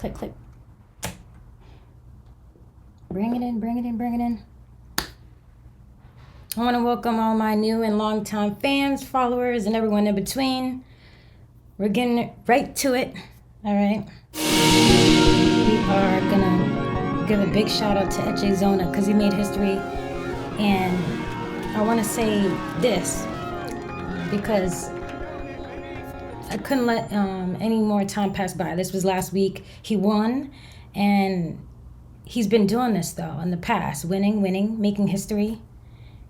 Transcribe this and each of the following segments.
Click, click. Bring it in, bring it in, bring it in. I want to welcome all my new and longtime fans, followers, and everyone in between. We're getting right to it, all right? We are gonna give a big shout out to ECHEZONA because he made history. And I want to say this because I couldn't let any more time pass by. This was last week. He won, and he's been doing this though in the past, winning, making history.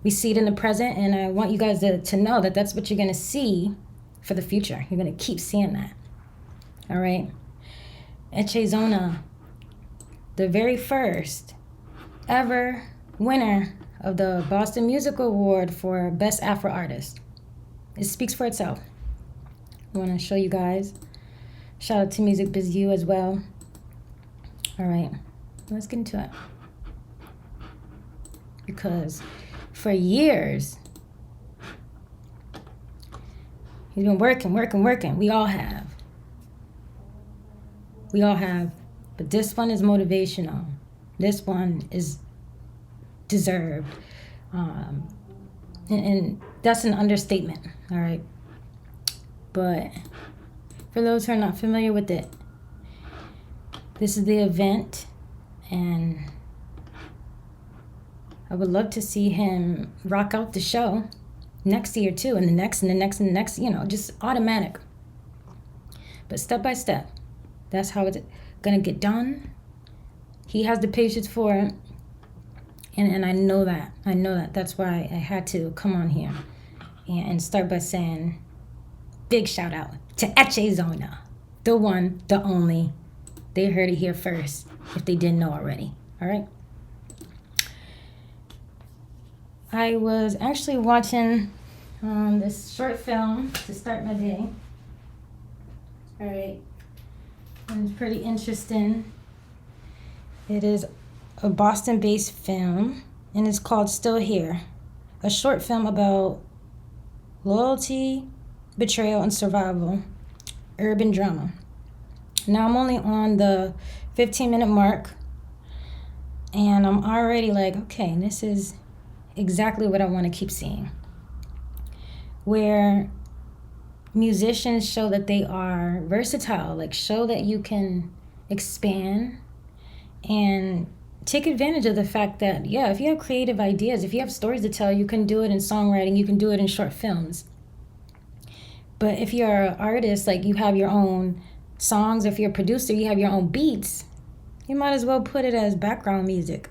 We see it in the present, and I want you guys to know that that's what you're gonna see for the future. You're gonna keep seeing that. All right. ECHEZONA, the very first ever winner of the Boston Music Award for Best Afro Artist. It speaks for itself. I want to show you guys. Shout out to Music Biz U as well. All right, let's get into it. Because for years, he's been working. We all have. But this one is motivational. This one is deserved. And that's an understatement, all right? But for those who are not familiar with it, this is the event, and I would love to see him rock out the show next year too, and the next, and the next, and the next, just automatic. But step by step, that's how it's gonna get done. He has the patience for it. And I know that. That's why I had to come on here and start by saying big shout out to ECHEZONA, the one, the only. They heard it here first if they didn't know already. All right. I was actually watching this short film to start my day. All right. And it's pretty interesting. It is a Boston-based film, and it's called Still Here, a short film about loyalty, betrayal, and survival, urban drama. Now I'm only on the 15-minute mark, and I'm already like, okay, this is exactly what I want to keep seeing. Where musicians show that they are versatile, like show that you can expand and take advantage of the fact that, if you have creative ideas, if you have stories to tell, you can do it in songwriting, you can do it in short films. But if you're an artist, like you have your own songs, if you're a producer, you have your own beats, you might as well put it as background music.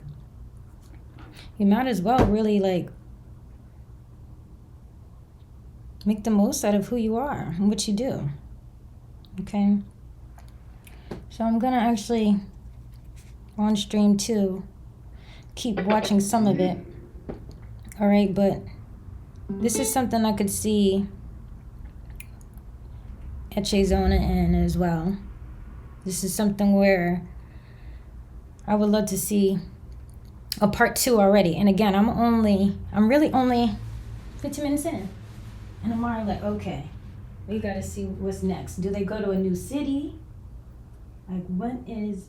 You might as well really make the most out of who you are and what you do. Okay? So I'm gonna actually on stream too, keep watching some of it. All right, but this is something I could see ECHEZONA in as well. This is something where I would love to see a part 2 already. And again, I'm really only 15 minutes in, and I'm already like, okay, we gotta see what's next. Do they go to a new city? Like, what is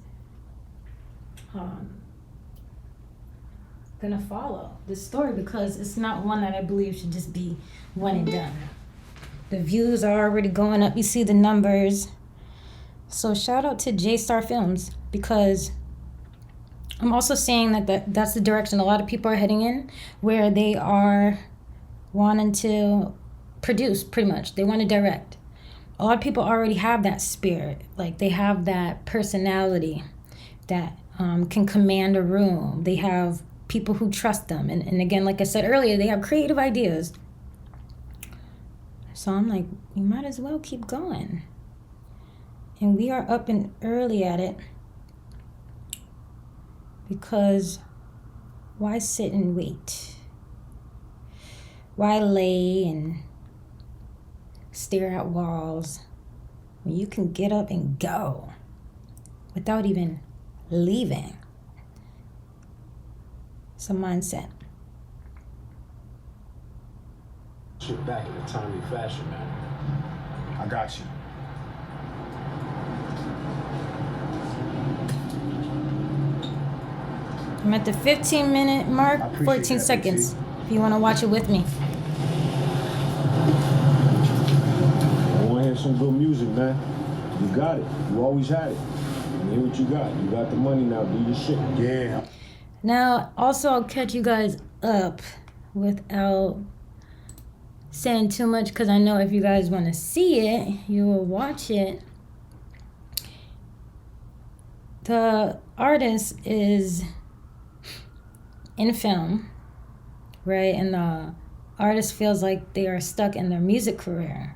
gonna follow this story? Because it's not one that I believe should just be one and done. The views are already going up. You see the numbers. So shout out to JAESTAR Films, because I'm also seeing that's the direction a lot of people are heading in, where they are wanting to produce, pretty much. They want to direct. A lot of people already have that spirit. Like, they have that personality that can command a room. They have people who trust them. And again, like I said earlier, they have creative ideas. So I'm like, you might as well keep going. And we are up and early at it, because why sit and wait? Why lay and stare at walls when you can get up and go without even leaving? It's a mindset. Shit back in a timely fashion, man. I got you. I'm at the 15-minute mark, 14 seconds. If you want to watch it with me. I want to hear some good music, man. You got it. You always had it. Hear what you got. You got the money now. Do your shit. Yeah. Now, also, I'll catch you guys up without saying too much, because I know if you guys want to see it, you will watch it. The artist is in film, right? And the artist feels like they are stuck in their music career.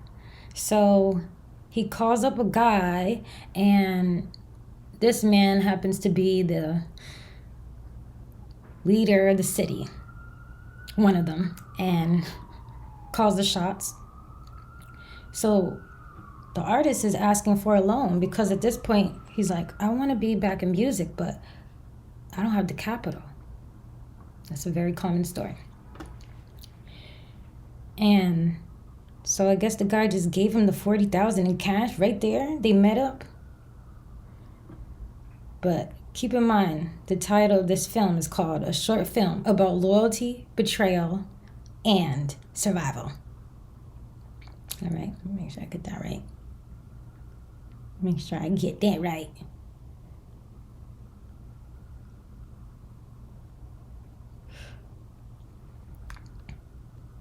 So he calls up a guy, and this man happens to be the leader of the city, one of them, and calls the shots. So the artist is asking for a loan because at this point he's like, I want to be back in music, but I don't have the capital. That's a very common story. And so I guess the guy just gave him the $40,000 in cash right there. They met up. But keep in mind, the title of this film is called A Short Film About Loyalty, Betrayal, and Survival. All right, make sure I get that right. Make sure I get that right.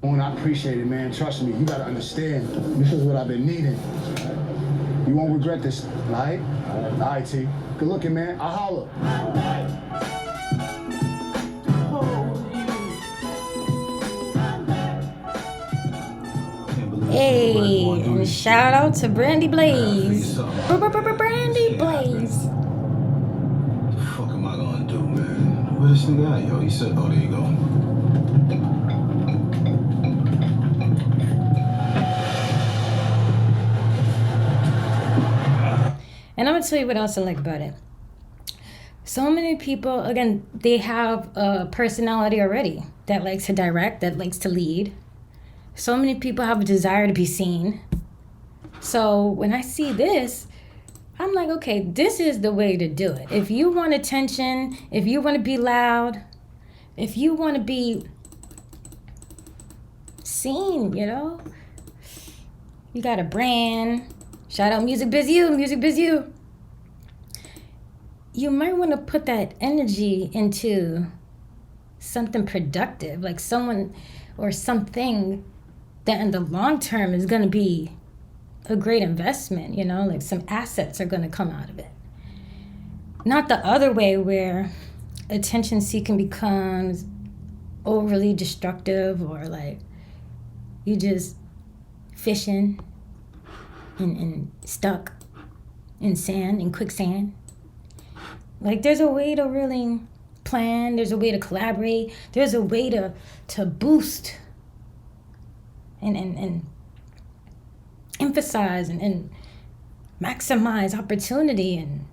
And I appreciate it, man. Trust me, you gotta understand. This is what I've been needing. You won't regret this, all right? All right, T. Good looking, man. I'll holler. Hey, and shout out to Brandy Blaze. Brandy Blaze. What the fuck am I gonna do, man? Where this nigga at, yo? He said, oh, there you go. And I'm gonna tell you what else I like about it. So many people, again, they have a personality already that likes to direct, that likes to lead. So many people have a desire to be seen. So when I see this, I'm like, okay, this is the way to do it. If you want attention, if you want to be loud, if you want to be seen, you know, you got a brand. Shout out Music Biz You, Music Biz You. You might want to put that energy into something productive, like someone or something that in the long term is going to be a great investment, you know, like some assets are going to come out of it. Not the other way where attention seeking becomes overly destructive, or like you just fishing and stuck in sand, in quicksand. Like there's a way to really plan, there's a way to collaborate, there's a way to boost and emphasize and maximize opportunity and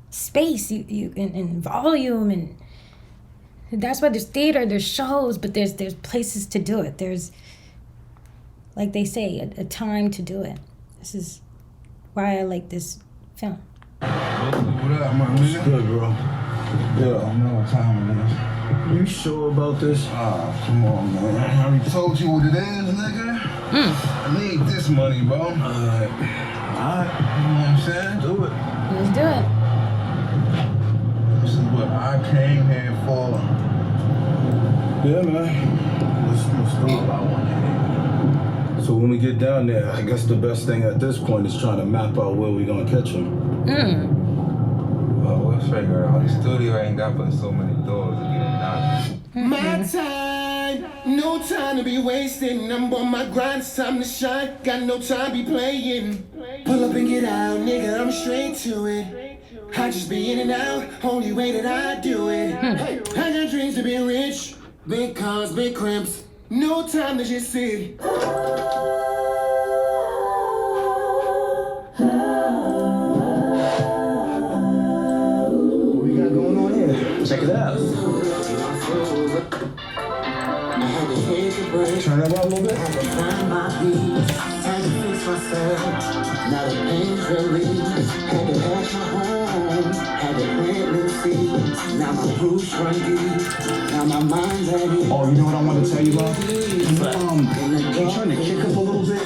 space and volume, and that's why there's theater, there's shows, but there's places to do it. There's, like they say, a time to do it. This is why I like this film. What up, my man? Good, bro. Yeah, I know what time it is. You sure about this? Come on, man. I already told you what it is, nigga. I need this money, bro. Alright. You know what I'm saying? Do it. Let's do it. This is what I came here for. Yeah, man. Let's do what I want to hear. So when we get down there, I guess the best thing at this point is trying to map out where we're gonna catch him. Well, we'll figure it out. The studio ain't got but so many doors to get it done. My time, no time to be wasting. I'm on my grind, it's time to shine. Got no time to be playing. Pull up and get out, nigga, I'm straight to it. I just be in and out, only way that I do it. Hey, I got dreams to be rich, big cars, big cribs. No time to just sit. Check it out. Turn it up a little bit. Now the pain's relief. Had to have my home. Had to plant new seeds. Now my roots run deep. Now my mind's at ease. Oh, you know what I want to tell you, bro? You trying to kick up a little bit?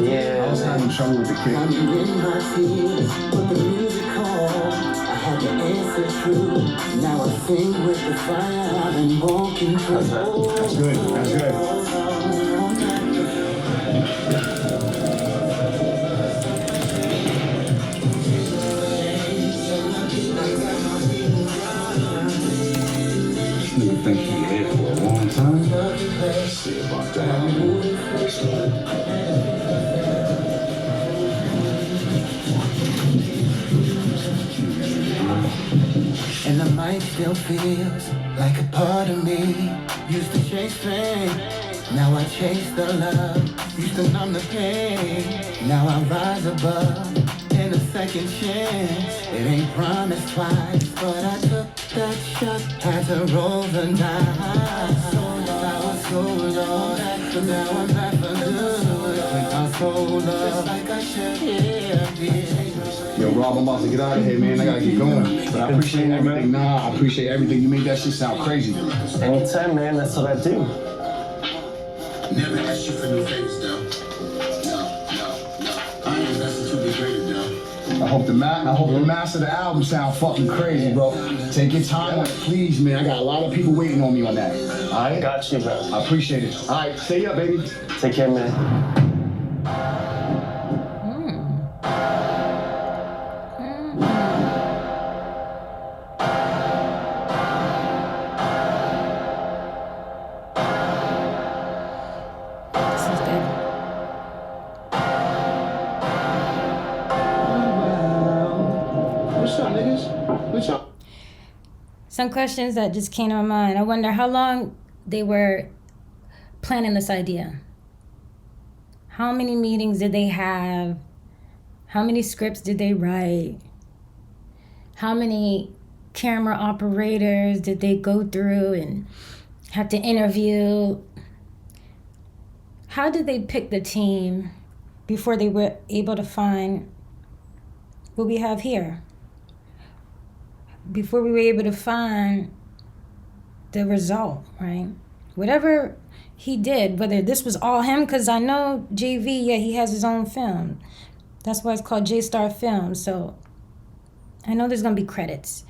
Yeah. I was having trouble with the kick. I'm in my feet, but the music called. I had to answer true. Now I sing with the fire. I've been walking through. That's good. That's good. Nigga think he here for a long time. Let's see about that. And the mic still feels like a part of me. Used to chase fame, now I chase the love. Used to numb the pain, now I rise above. And a second chance, it ain't promised twice, but I took that shot, had to roll the dice. I was so lost, but now I'm back for good. With my soul up, like I should hear. Yo, Rob, I'm about to get out of here, man. I gotta get going. But I appreciate everything. Nah, I appreciate everything. You made that shit sound crazy. Anytime, man. That's what I do. Never asked you for new favors, though. No. I ain't invested to be greater, though. I hope the master of the album sound fucking crazy, bro. Take your time on it, please, man. I got a lot of people waiting on me on that. All right? Got you, bro. I appreciate it. All right, stay up, baby. Take care, man. Some questions that just came to my mind. I wonder how long they were planning this idea. How many meetings did they have? How many scripts did they write? How many camera operators did they go through and have to interview? How did they pick the team before they were able to find what we have here? Before we were able to find the result, right? Whatever he did, whether this was all him, because I know JV, yeah, he has his own film. That's why it's called JAESTAR FILMZ. So I know there's going to be credits.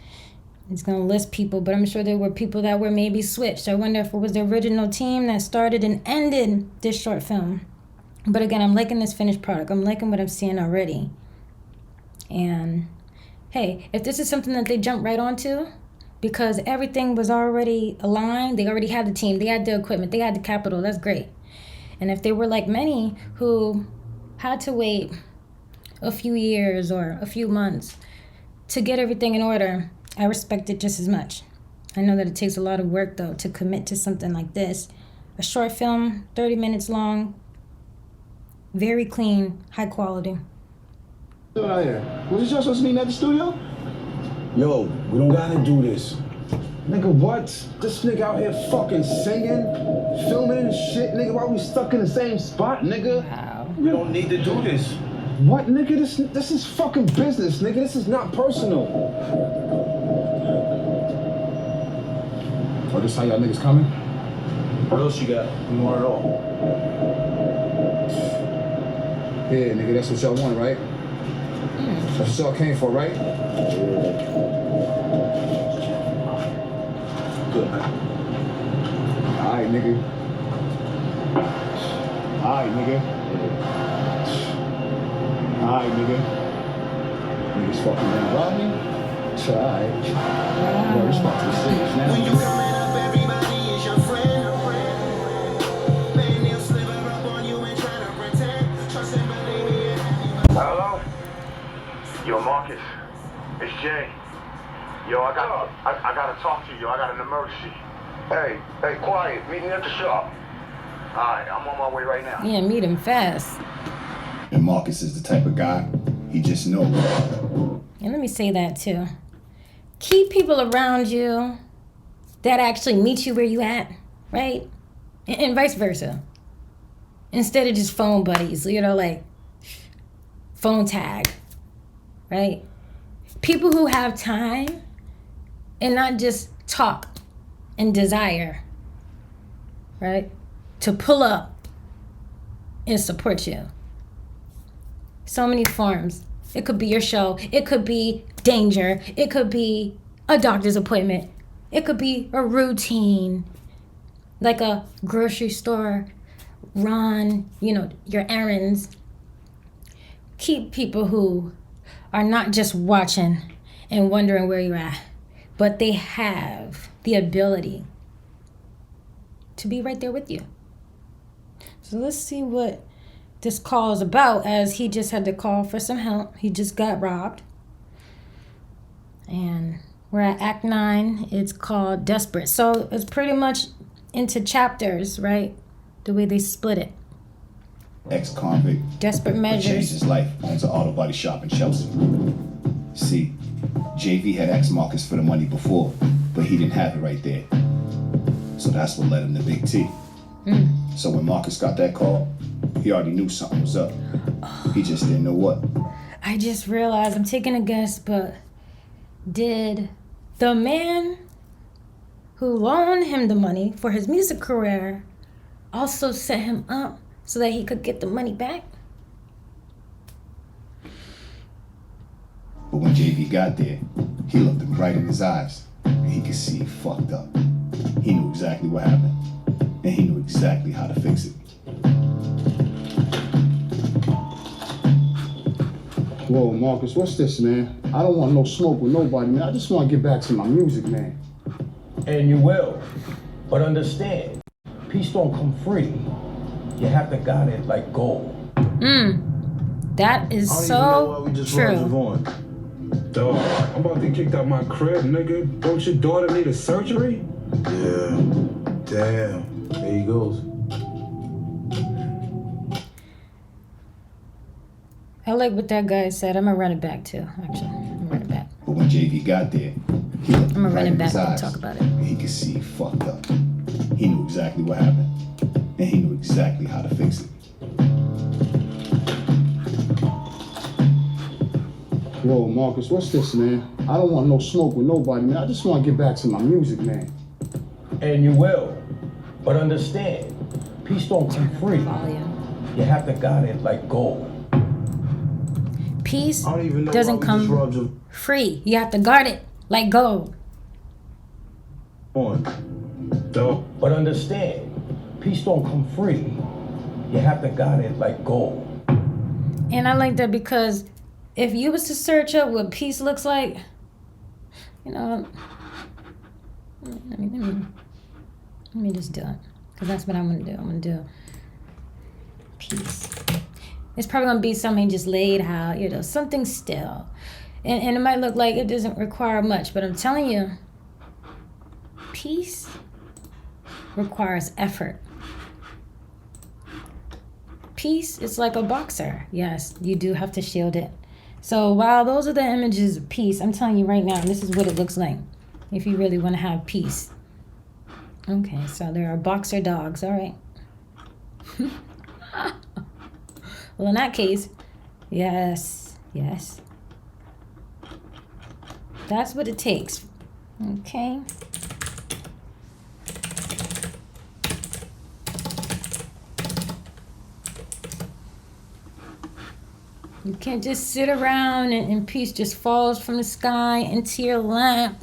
It's going to list people, but I'm sure there were people that were maybe switched. I wonder if it was the original team that started and ended this short film. But again, I'm liking this finished product. I'm liking what I'm seeing already. And hey, if this is something that they jump right onto, because everything was already aligned, they already had the team, they had the equipment, they had the capital, that's great. And if they were like many who had to wait a few years or a few months to get everything in order, I respect it just as much. I know that it takes a lot of work, though, to commit to something like this. A short film, 30 minutes long, very clean, high quality. What out here? Was it y'all supposed to meet at the studio? Yo, we don't gotta do this. Nigga, what? This nigga out here fucking singing, filming and shit, nigga, why we stuck in the same spot, nigga? Wow. We don't need to do this. What, nigga? This is fucking business, nigga. This is not personal. Oh, this how y'all niggas coming? What else you got? You want it all? Yeah, nigga, that's what y'all want, right? That's what y'all came for, right? Good, man. Alright, nigga. Alright, nigga. Alright, nigga. Niggas fucking gonna rob me? It's alright. Bro, this about to be serious now. When you coming up, everybody is your friend. Man, they'll sliver up on you and try to pretend. Trust and believe me. Hello? Yo, Marcus. It's Jay. Yo, I gotta talk to you. Yo, I got an emergency. Hey, quiet. Meet me at the shop. Alright, I'm on my way right now. Yeah, meet him fast. And Marcus is the type of guy, he just knows. And let me say that too. Keep people around you that actually meet you where you at, right? And vice versa. Instead of just phone buddies, you know, like phone tag, right? People who have time and not just talk and desire, right, to pull up and support you. So many forms. It could be your show. It could be danger. It could be a doctor's appointment. It could be a routine, like a grocery store run, your errands. Keep people who are not just watching and wondering where you're at, but they have the ability to be right there with you. So let's see what this call is about, as he just had to call for some help. He just got robbed. And we're at Act 9. It's called Desperate. So it's pretty much into chapters, right? The way they split it. Ex-convict. Desperate measures. Changed his life, owns an auto body shop in Chelsea. See, JV had asked Marcus for the money before, but he didn't have it right there. So that's what led him to Big T. So when Marcus got that call, he already knew something was up. He just didn't know what. I just realized, I'm taking a guess, but did the man who loaned him the money for his music career also set him up so that he could get the money back? But when JV got there, he looked him right in his eyes, and he could see he fucked up. He knew exactly what happened, and he knew exactly how to fix it. Whoa, Marcus, what's this, man? I don't want no smoke with nobody, man. I just want to get back to my music, man. And you will. But understand, peace don't come free. You have to guard it like gold. That is so true. Dog, I'm about to get kicked out my crib, nigga. Don't your daughter need a surgery? Yeah. Damn. There he goes. I like what that guy said. I'm gonna run it back too, actually. I'm gonna run it back. But when JV got there, he looked I'm gonna him run right it in back his and eyes, talk about it. and he could see he fucked up. He knew exactly what happened, and he knew exactly how to fix it. Whoa, Marcus, what's this, man? I don't want no smoke with nobody, man. I just want to get back to my music, man. And you will. But understand, peace don't come free. You have to guard it like gold. Peace doesn't come free. You have to guard it like gold. But understand, peace don't come free. You have to guard it like gold. And I like that because if you was to search up what peace looks like, let me just do it. Because that's what I'm going to do. I'm going to do peace. It's probably going to be something just laid out, something still. And it might look like it doesn't require much, but I'm telling you, peace requires effort. Peace is like a boxer. Yes, you do have to shield it. So while those are the images of peace, I'm telling you right now, this is what it looks like if you really want to have peace. Okay, so there are boxer dogs, all right. Well, in that case, yes. That's what it takes, okay? You can't just sit around and peace just falls from the sky into your lap.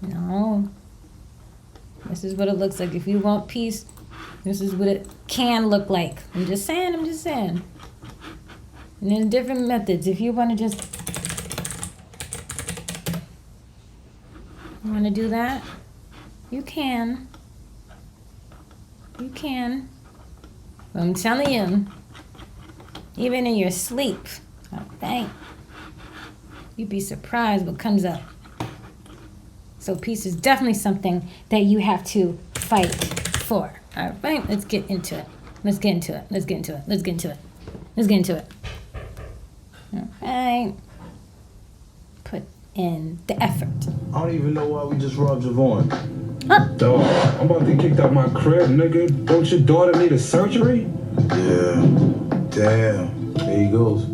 No. This is what it looks like. If you want peace, this is what it can look like. I'm just saying. And there's different methods. If you want to just... You want to do that? You can. But I'm telling you, even in your sleep, okay, you'd be surprised what comes up. So peace is definitely something that you have to fight for. All right, let's get into it. All right. Put in the effort. I don't even know why we just robbed Javon. Dog, I'm about to get kicked out my crib, nigga. Don't your daughter need a surgery? Yeah. Damn. There he goes.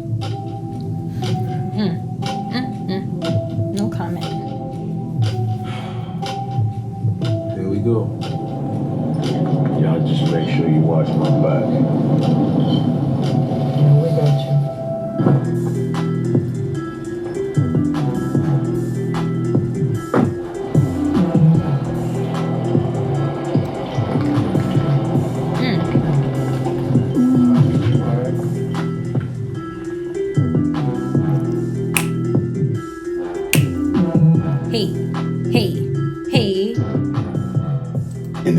No comment.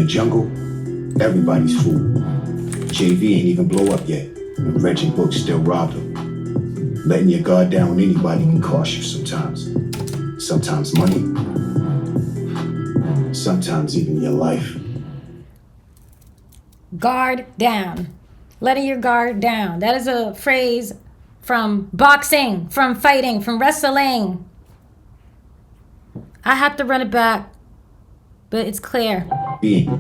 jungle, everybody's fool. JV ain't even blow up yet, and Reggie Books still robbed him. Letting your guard down with anybody can cost you sometimes. Sometimes money, sometimes even your life. Guard down. Letting your guard down. That is a phrase from boxing, from fighting, from wrestling. I have to run it back, but it's clear. Being.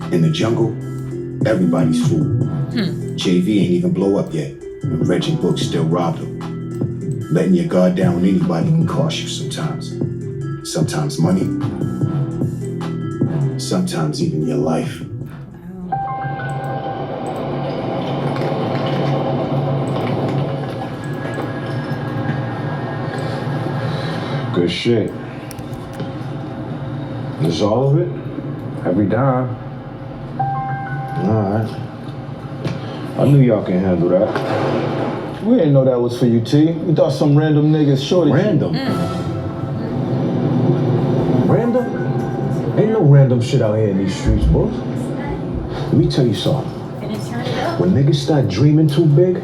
In the jungle, everybody's fool. JV ain't even blow up yet, and Reggie Books still robbed him. Letting your guard down with anybody can cost you sometimes. Sometimes money, sometimes even your life. Good shit. That's all of it? Every dime. Alright. I knew y'all can handle that. We didn't know that was for you, T. We thought some random niggas shorted Random? Random? Ain't no random shit out here in these streets, boss. Let me tell you something. When niggas start dreaming too big,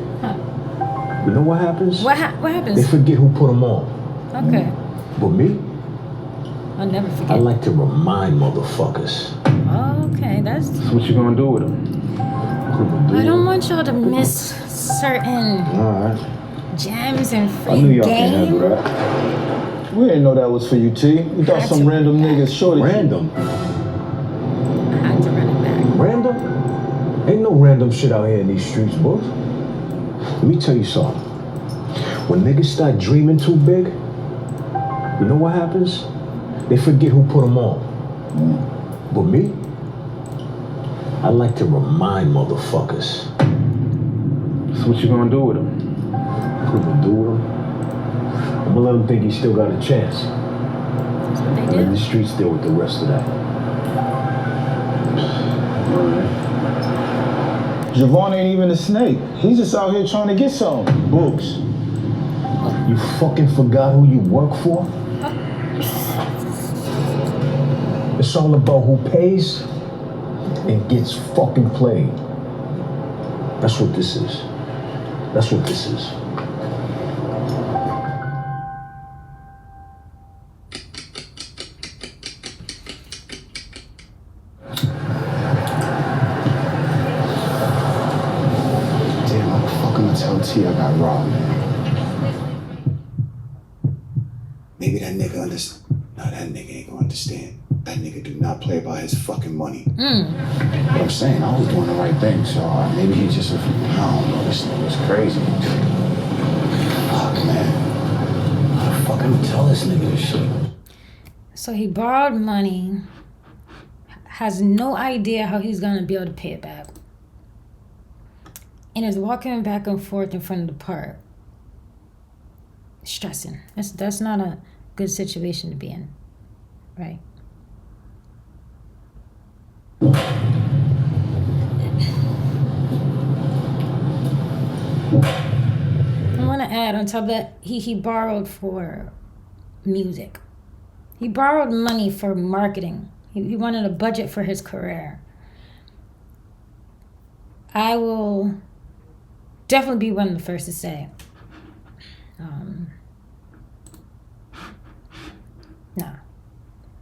you know what happens? What happens? They forget who put them on. Okay. But me, I'll never I forget. like to remind motherfuckers. Okay, that's... So what you gonna do with them? I don't want y'all to miss certain Alright. gems and I knew free y'all can handle game. that. We didn't know that was for you, T. We thought some random niggas shorted Random? I had to run it back. Random? Ain't no random shit out here in these streets, boss. Let me tell you something. When niggas start dreaming too big, you know what happens? They forget who put them on. But me, I like to remind motherfuckers. So what you gonna do with them? What I'm gonna do with him? I'm gonna let him think he still got a chance. That's what they And let do. the streets deal with the rest of that. Javon ain't even a snake. He's just out here trying to get some books. You fucking forgot who you work for? It's all about who pays and gets fucking played. That's what this is. That's what this is. Damn, how the fuck I'ma tell T I got robbed, man? Maybe that nigga understand. No, that nigga ain't gonna understand. That nigga do not play by his fucking money. But I'm saying I was doing the right thing, so maybe he just, I don't know, this nigga's crazy. Fuck, man. How the fuck I'ma tell this nigga this shit? So he borrowed money, has no idea how he's gonna be able to pay it back, and is walking back and forth in front of the park, stressing. That's not a good situation to be in, right? I want to add on top of that, he borrowed for music. He borrowed money for marketing. He wanted a budget for his career. I will definitely be one of the first to say, no,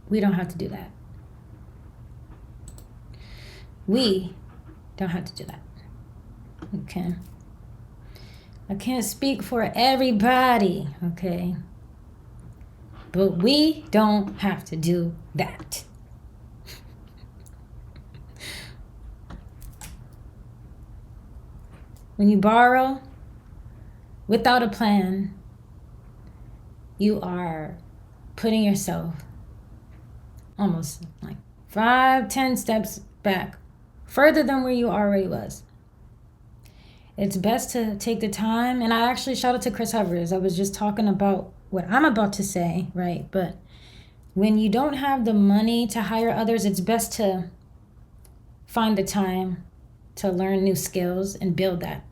we don't have to do that. We don't have to do that. Okay? I can't speak for everybody, okay? But we don't have to do that. When you borrow without a plan, you are putting yourself almost like 5-10 steps back, further than where you already was. It's best to take the time, and I actually shout out to Chris Hovers. I was just talking about what I'm about to say, right? But when you don't have the money to hire others, it's best to find the time to learn new skills and build that.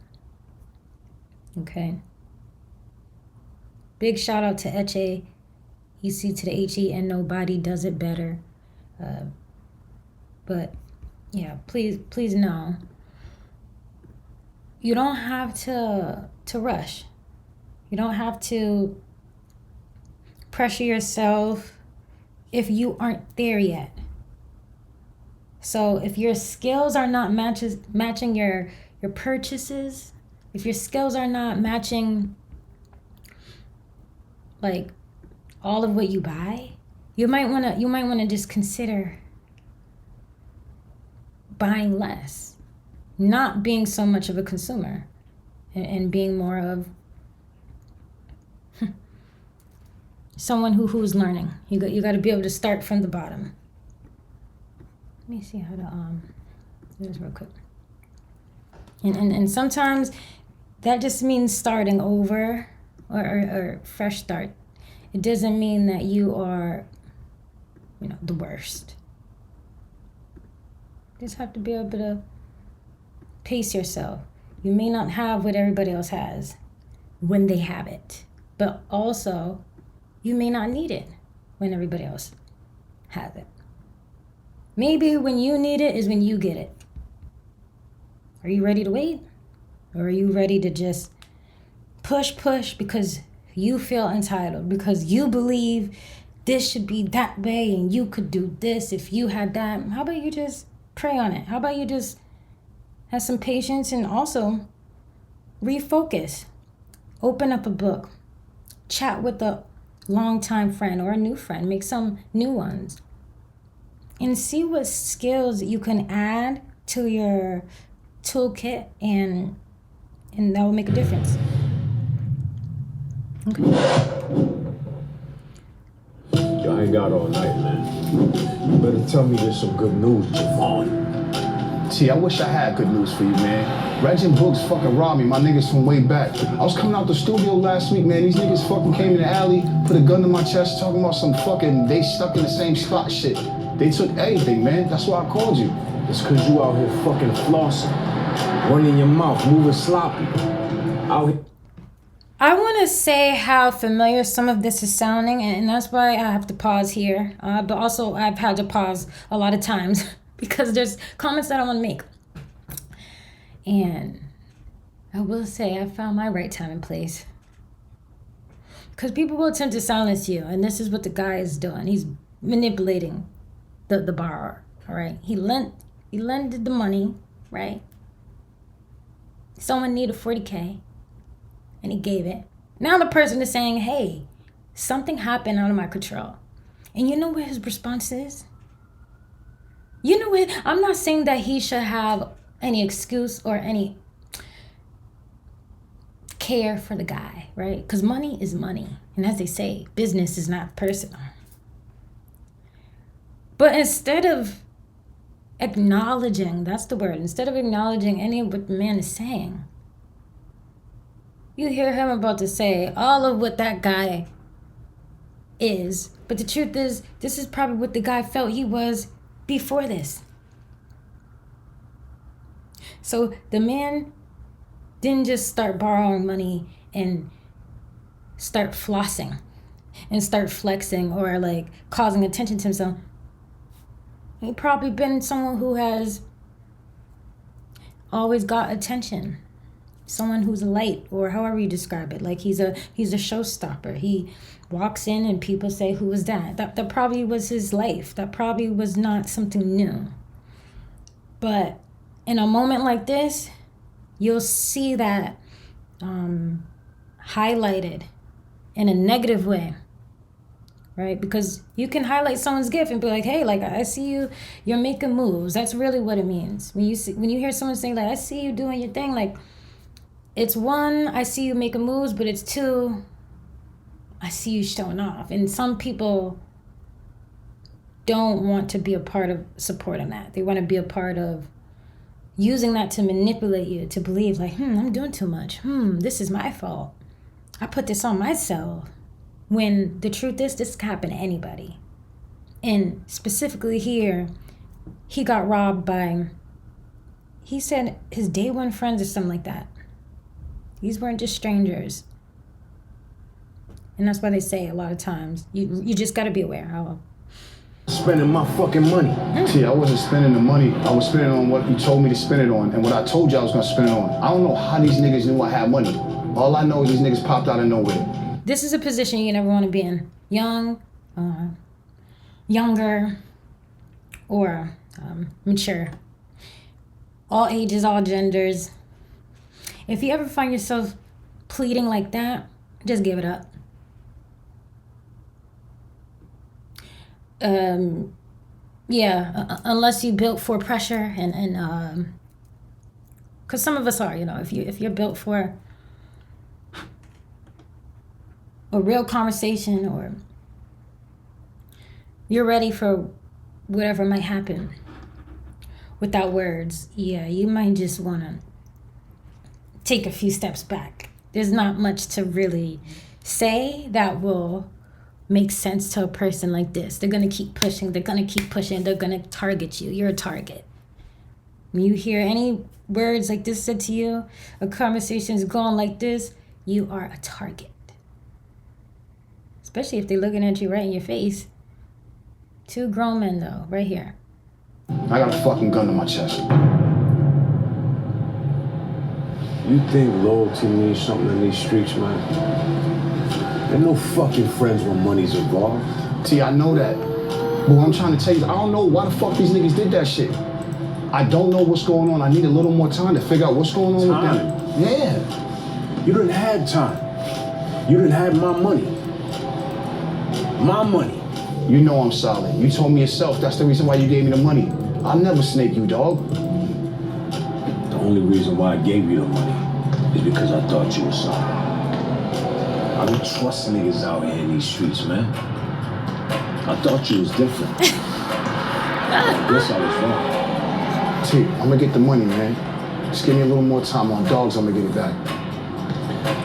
Okay. Big shout out to Eche, EC to the HE, and nobody does it better. But yeah, please know. You don't have to rush. You don't have to pressure yourself if you aren't there yet. So if your skills are not matching your purchases, if your skills are not matching like all of what you buy, you might want to just consider buying less, not being so much of a consumer, and being more of someone who's learning. You got to be able to start from the bottom. Let me see how to do this real quick. And sometimes that just means starting over or fresh start. It doesn't mean that you are, the worst. You just have to be able to pace yourself. You may not have what everybody else has when they have it, but also you may not need it when everybody else has it. Maybe when you need it is when you get it. Are you ready to wait? Or are you ready to just push because you feel entitled, because you believe this should be that way and you could do this if you had that? How about you just pray on it? How about you just have some patience and also refocus? Open up a book. Chat with a longtime friend or a new friend. Make some new ones. And see what skills you can add to your toolkit, and that will make a difference. Okay. Yo, I ain't got all night, man. You better tell me there's some good news, Javon. T, I wish I had good news for you, man. Reg and Books fucking robbed me, my niggas from way back. I was coming out the studio last week, man. These niggas fucking came in the alley, put a gun to my chest, talking about some fucking they stuck in the same spot shit. They took everything, man. That's why I called you. It's cause you out here fucking flossing, running your mouth, moving sloppy. Out here. I want to say how familiar some of this is sounding, and that's why I have to pause here. But also, I've had to pause a lot of times because there's comments that I want to make. And I will say I found my right time and place. Because people will attempt to silence you, and this is what the guy is doing. He's manipulating the borrower, all right? He lended the money, right? Someone needed $40K, and he gave it. Now the person is saying, hey, something happened out of my control. And you know what his response is? You know what? I'm not saying that he should have any excuse or any care for the guy, right? Because money is money. And as they say, business is not personal. But instead of acknowledging, that's the word, instead of acknowledging any of what the man is saying, you hear him about to say all of what that guy is. But the truth is, this is probably what the guy felt he was before this. So the man didn't just start borrowing money and start flossing and start flexing or like causing attention to himself. He probably been someone who has always got attention. Someone who's a light, or however you describe it. Like he's a showstopper. He walks in and people say, who is that? That probably was his life. That probably was not something new. But in a moment like this, you'll see that highlighted in a negative way. Right? Because you can highlight someone's gift and be like, hey, like I see you're making moves. That's really what it means. When you hear someone saying like, I see you doing your thing, like it's one, I see you making moves, but it's two, I see you showing off. And some people don't want to be a part of supporting that. They want to be a part of using that to manipulate you to believe like, I'm doing too much. This is my fault. I put this on myself. When the truth is, this can happen to anybody. And specifically here, he got robbed by, he said his day one friends or something like that. These weren't just strangers. And that's why they say a lot of times, you just gotta be aware. Spending my fucking money. See, I wasn't spending the money. I was spending on what you told me to spend it on and what I told you I was gonna spend it on. I don't know how these niggas knew I had money. All I know is these niggas popped out of nowhere. This is a position you never want to be in. Young, younger, or mature. All ages, all genders. If you ever find yourself pleading like that, just give it up. Unless you built for pressure and because some of us are, if you're built for a real conversation or you're ready for whatever might happen without words, you might just want to take a few steps back. There's not much to really say that will make sense to a person like this. They're going to keep pushing. They're going to keep pushing. They're going to target you. You're a target. When you hear any words like this said to you, a conversation is going like this, you are a target. Especially if they're looking at you right in your face. Two grown men, though, right here. I got a fucking gun to my chest. You think loyalty means something in these streets, man? Ain't no fucking friends when money's involved. T, I know that. But what I'm trying to tell you is I don't know why the fuck these niggas did that shit. I don't know what's going on. I need a little more time to figure out what's going on with them. Yeah. You didn't have time. You didn't have my money. My money. You know I'm solid. You told me yourself that's the reason why you gave me the money. I'll never snake you, dog. The only reason why I gave you the money is because I thought you were solid. I don't trust niggas out here in these streets, man. I thought you was different. I guess I was wrong. T, I'm gonna get the money, man. Just give me a little more time on dogs, I'm gonna get it back.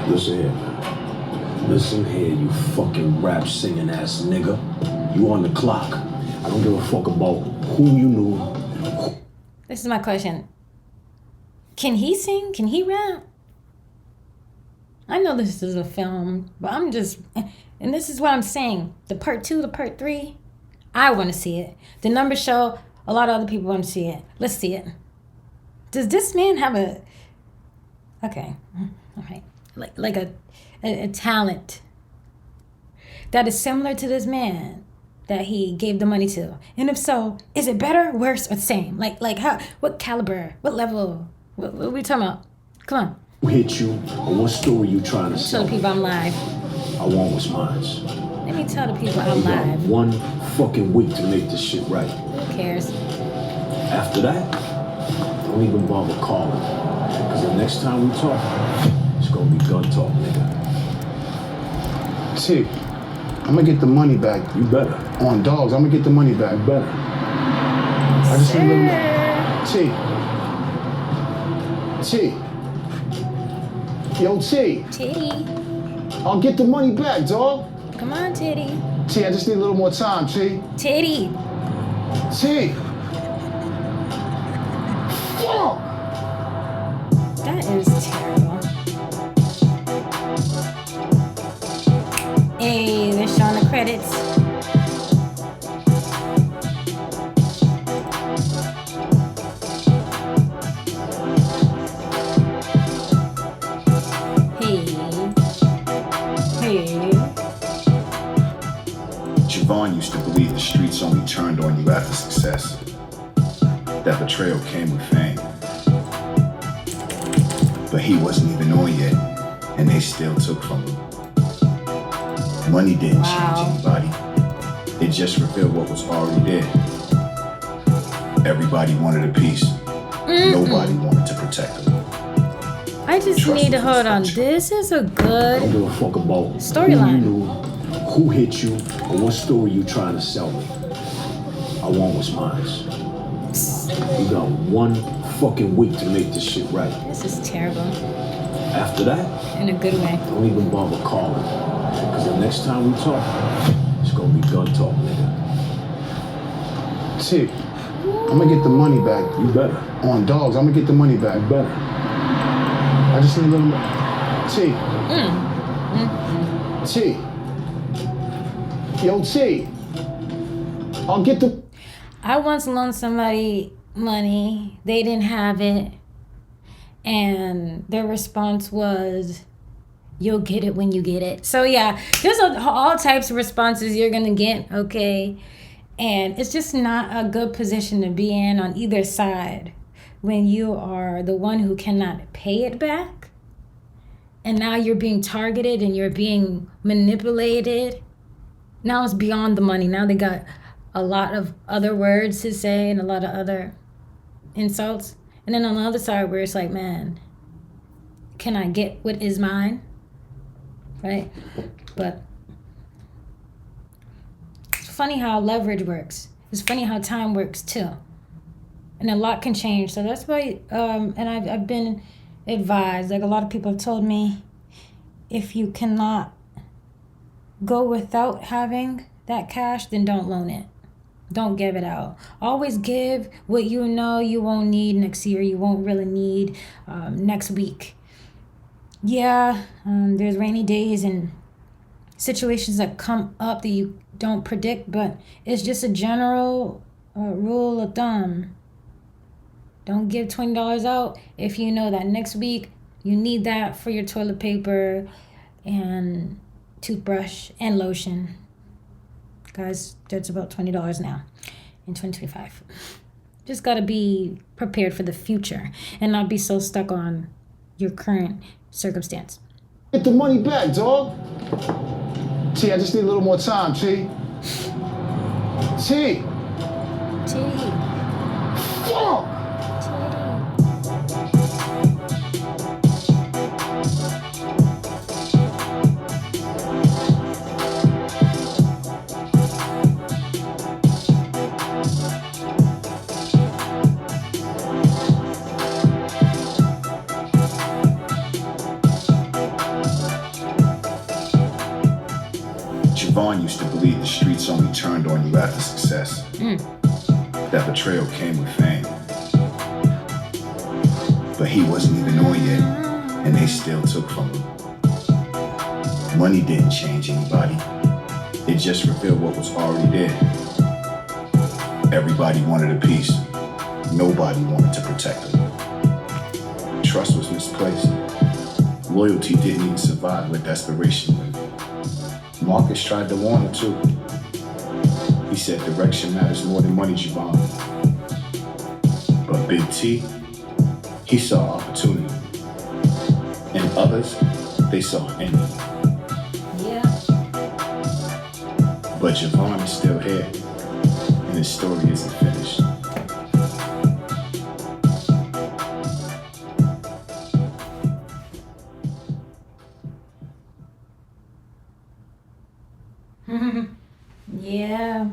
Listen here, man. Listen here, you fucking rap singing ass nigga. You on the clock. I don't give a fuck about who you knew. This is my question. Can he sing? Can he rap? I know this is a film, but and this is what I'm saying. The part 2, the part 3, I want to see it. The numbers show a lot of other people want to see it. Let's see it. Does this man have okay, all right, like a talent that is similar to this man that he gave the money to? And if so, is it better, worse, or the same? Like how? What caliber? What level? What are we talking about? Come on. Who hit you, or what story you trying to sell? Tell the people I'm live. I want what's mine. Let me tell the people I'm You got live. 1 fucking week to make this shit right. Who cares? After that, don't even bother calling. Because the next time we talk, it's gonna be gun talk, nigga. T, I'm gonna get the money back. You better. On dogs, I'm gonna get the money back. You better. I just need a little T. Yo, T. Titty. I'll get the money back, dog. Come on, Titty. T, I just need a little more time, T. Titty. T. Fuck. That is terrible. Hey, they're showing the credits. Javon used to believe the streets only turned on you after success. That betrayal came with fame. But he wasn't even on yet, and they still took from him. Money didn't change anybody. It just revealed what was already there. Everybody wanted a piece. Nobody wanted to protect them. I just need to hold on. This is a good I don't give a fuck about storyline. who you knew, who hit you, or what story you trying to sell me. I want what's mine. You got 1 fucking week to make this shit right. This is terrible. After that, in a good way, don't even bother calling. Because the next time we talk, it's gonna be gun talk, nigga. T, I'm gonna get the money back. You better. On dogs, I'm gonna get the money back. You better. I just need a little more. T. T. Yo, T. I'll get the... I once loaned somebody money. They didn't have it. And their response was, you'll get it when you get it. So yeah, there's all types of responses you're gonna get, okay? And it's just not a good position to be in on either side when you are the one who cannot pay it back. And now you're being targeted and you're being manipulated. Now it's beyond the money. Now they got a lot of other words to say and a lot of other insults. And then on the other side where it's like, man, can I get what is mine? Right? But it's funny how leverage works. It's funny how time works too. And a lot can change. So that's why, and I've been advised, like a lot of people have told me, if you cannot go without having that cash, then don't loan it. Don't give it out. Always give what you know you won't need next year, you won't really need next week. Yeah, there's rainy days and situations that come up that you don't predict, but it's just a general rule of thumb. Don't give $20 out if you know that next week you need that for your toilet paper and toothbrush and lotion. Guys, that's about $20 now in 2025. Just got to be prepared for the future and not be so stuck on your current circumstance. Get the money back, dog. T, I just need a little more time, T. T. Fuck! Javon used to believe the streets only turned on you after success. That betrayal came with fame. But he wasn't even on yet, and they still took from him. Money didn't change anybody. It just revealed what was already there. Everybody wanted a piece. Nobody wanted to protect them. Trust was misplaced. Loyalty didn't even survive with desperation. Marcus tried to warn him too. He said direction matters more than money, Javon. But Big T, he saw opportunity. And others, they saw envy. Yeah. But Javon is still here, and his story isn't finished. Yeah.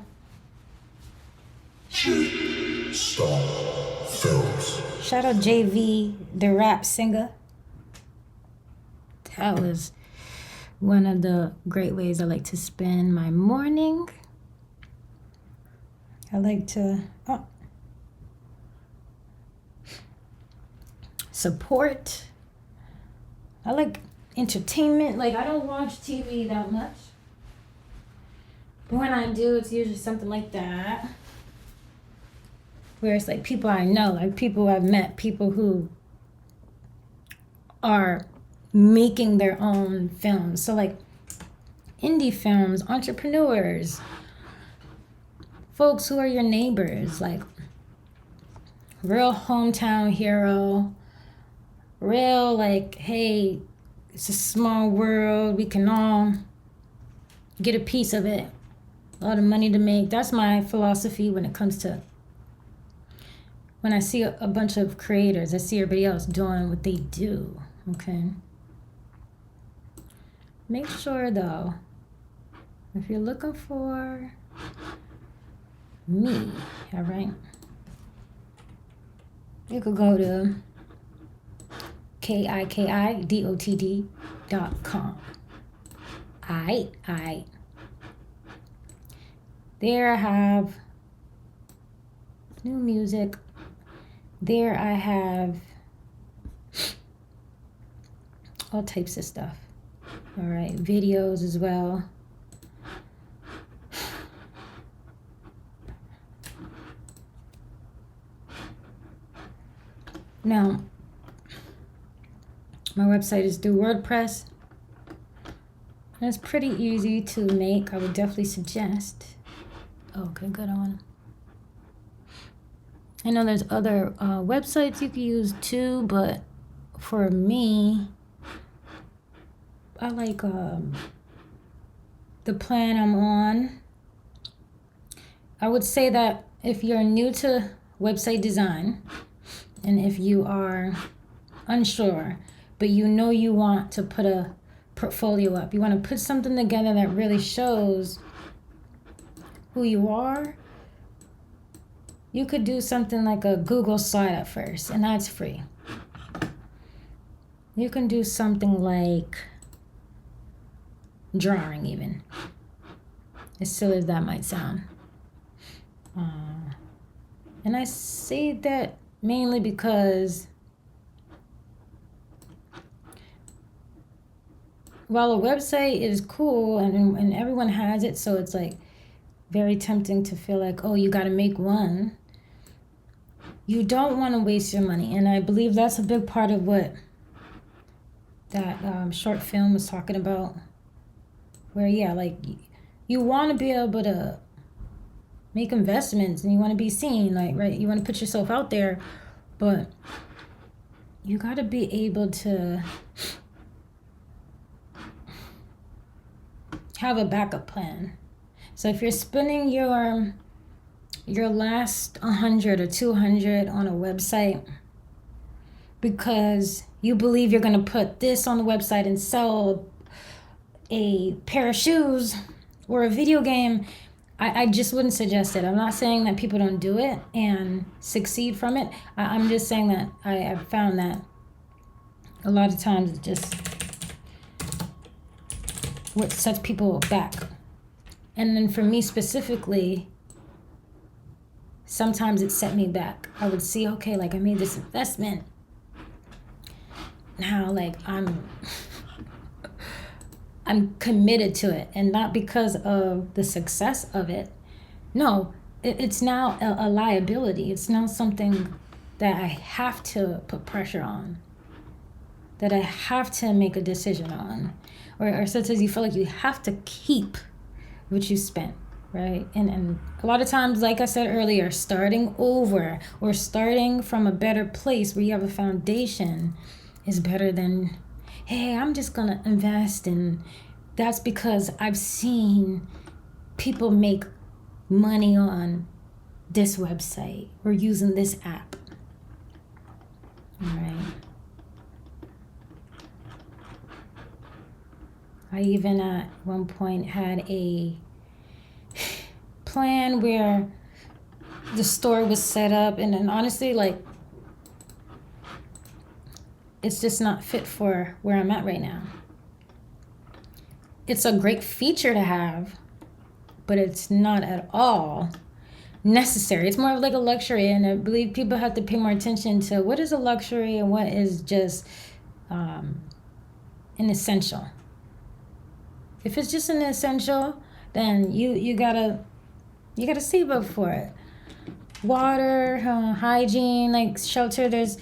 JAESTAR FILMZ. Shout out JV, the rap singer. That was one of the great ways I like to spend my morning. I like to support. I like entertainment. Like, I don't watch TV that much. But when I do, it's usually something like that. Where it's like people I know, like people I've met, people who are making their own films. So like indie films, entrepreneurs, folks who are your neighbors, like real hometown hero, real like, hey, it's a small world, we can all get a piece of it. A lot of money to make. That's my philosophy when it comes to when I see a bunch of creators. I see everybody else doing what they do, okay? Make sure though, if you're looking for me, all right, you could go to KikidotD.com. Aight. There I have new music. There I have all types of stuff. All right, videos as well. Now, my website is through WordPress. And it's pretty easy to make. I would definitely suggest. Okay, good. I know there's other websites you can use too, but for me, I like the plan I'm on. I would say that if you're new to website design, and if you are unsure, but you know you want to put a portfolio up, you want to put something together that really shows who you are, you could do something like a Google slide at first, and that's free. You can do something like drawing even, as silly as that might sound. And I say that mainly because while a website is cool and everyone has it, so it's like very tempting to feel like, oh, you got to make one. You don't want to waste your money. And I believe that's a big part of what that short film was talking about. Where, yeah, like you want to be able to make investments and you want to be seen, like, right? You want to put yourself out there, but you got to be able to have a backup plan. So if you're spending your last 100 or 200 on a website because you believe you're going to put this on the website and sell a pair of shoes or a video game, I just wouldn't suggest it. I'm not saying that people don't do it and succeed from it. I'm just saying that I've found that a lot of times it just what sets people back. And then for me specifically, sometimes it set me back. I would see, okay, like I made this investment. Now, like I'm committed to it, and not because of the success of it. No, it's now a liability. It's now something that I have to put pressure on, that I have to make a decision on, or such as you feel like you have to keep what you spent, right? And a lot of times, like I said earlier, starting over or starting from a better place where you have a foundation is better than, hey, I'm just gonna invest. And that's because I've seen people make money on this website or using this app. All right. I even at one point had a plan where the store was set up, and then honestly, like, it's just not fit for where I'm at right now. It's a great feature to have, but it's not at all necessary. It's more of like a luxury, and I believe people have to pay more attention to what is a luxury and what is just an essential. If it's just an essential, then you gotta save up for it. Water, hygiene, like shelter, there's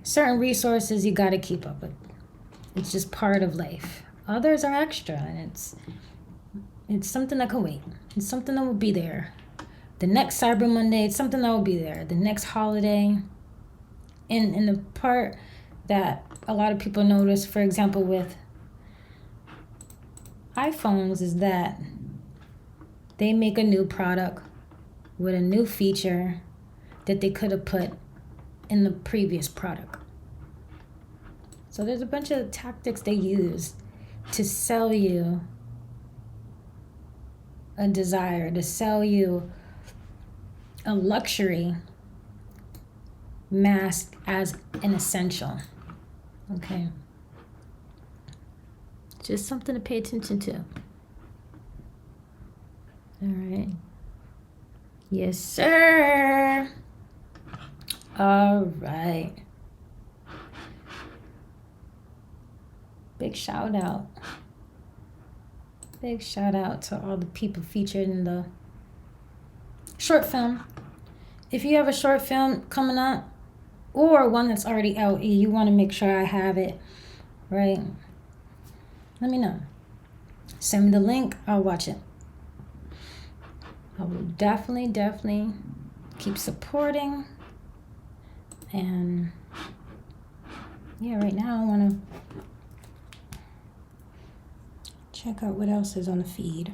certain resources you gotta keep up with. It's just part of life. Others are extra, and it's something that can wait. It's something that will be there. The next Cyber Monday, it's something that will be there. The next holiday. And the part that a lot of people notice, for example, with iPhones, is that they make a new product with a new feature that they could have put in the previous product. So there's a bunch of tactics they use to sell you a desire, to sell you a luxury masked as an essential. Okay. Just something to pay attention to. All right. Yes, sir. All right. Big shout out. Big shout out to all the people featured in the short film. If you have a short film coming up or one that's already out, you want to make sure I have it, right? Let me know. Send me the link. I'll watch it. I will definitely keep supporting. And yeah, right now I want to check out what else is on the feed.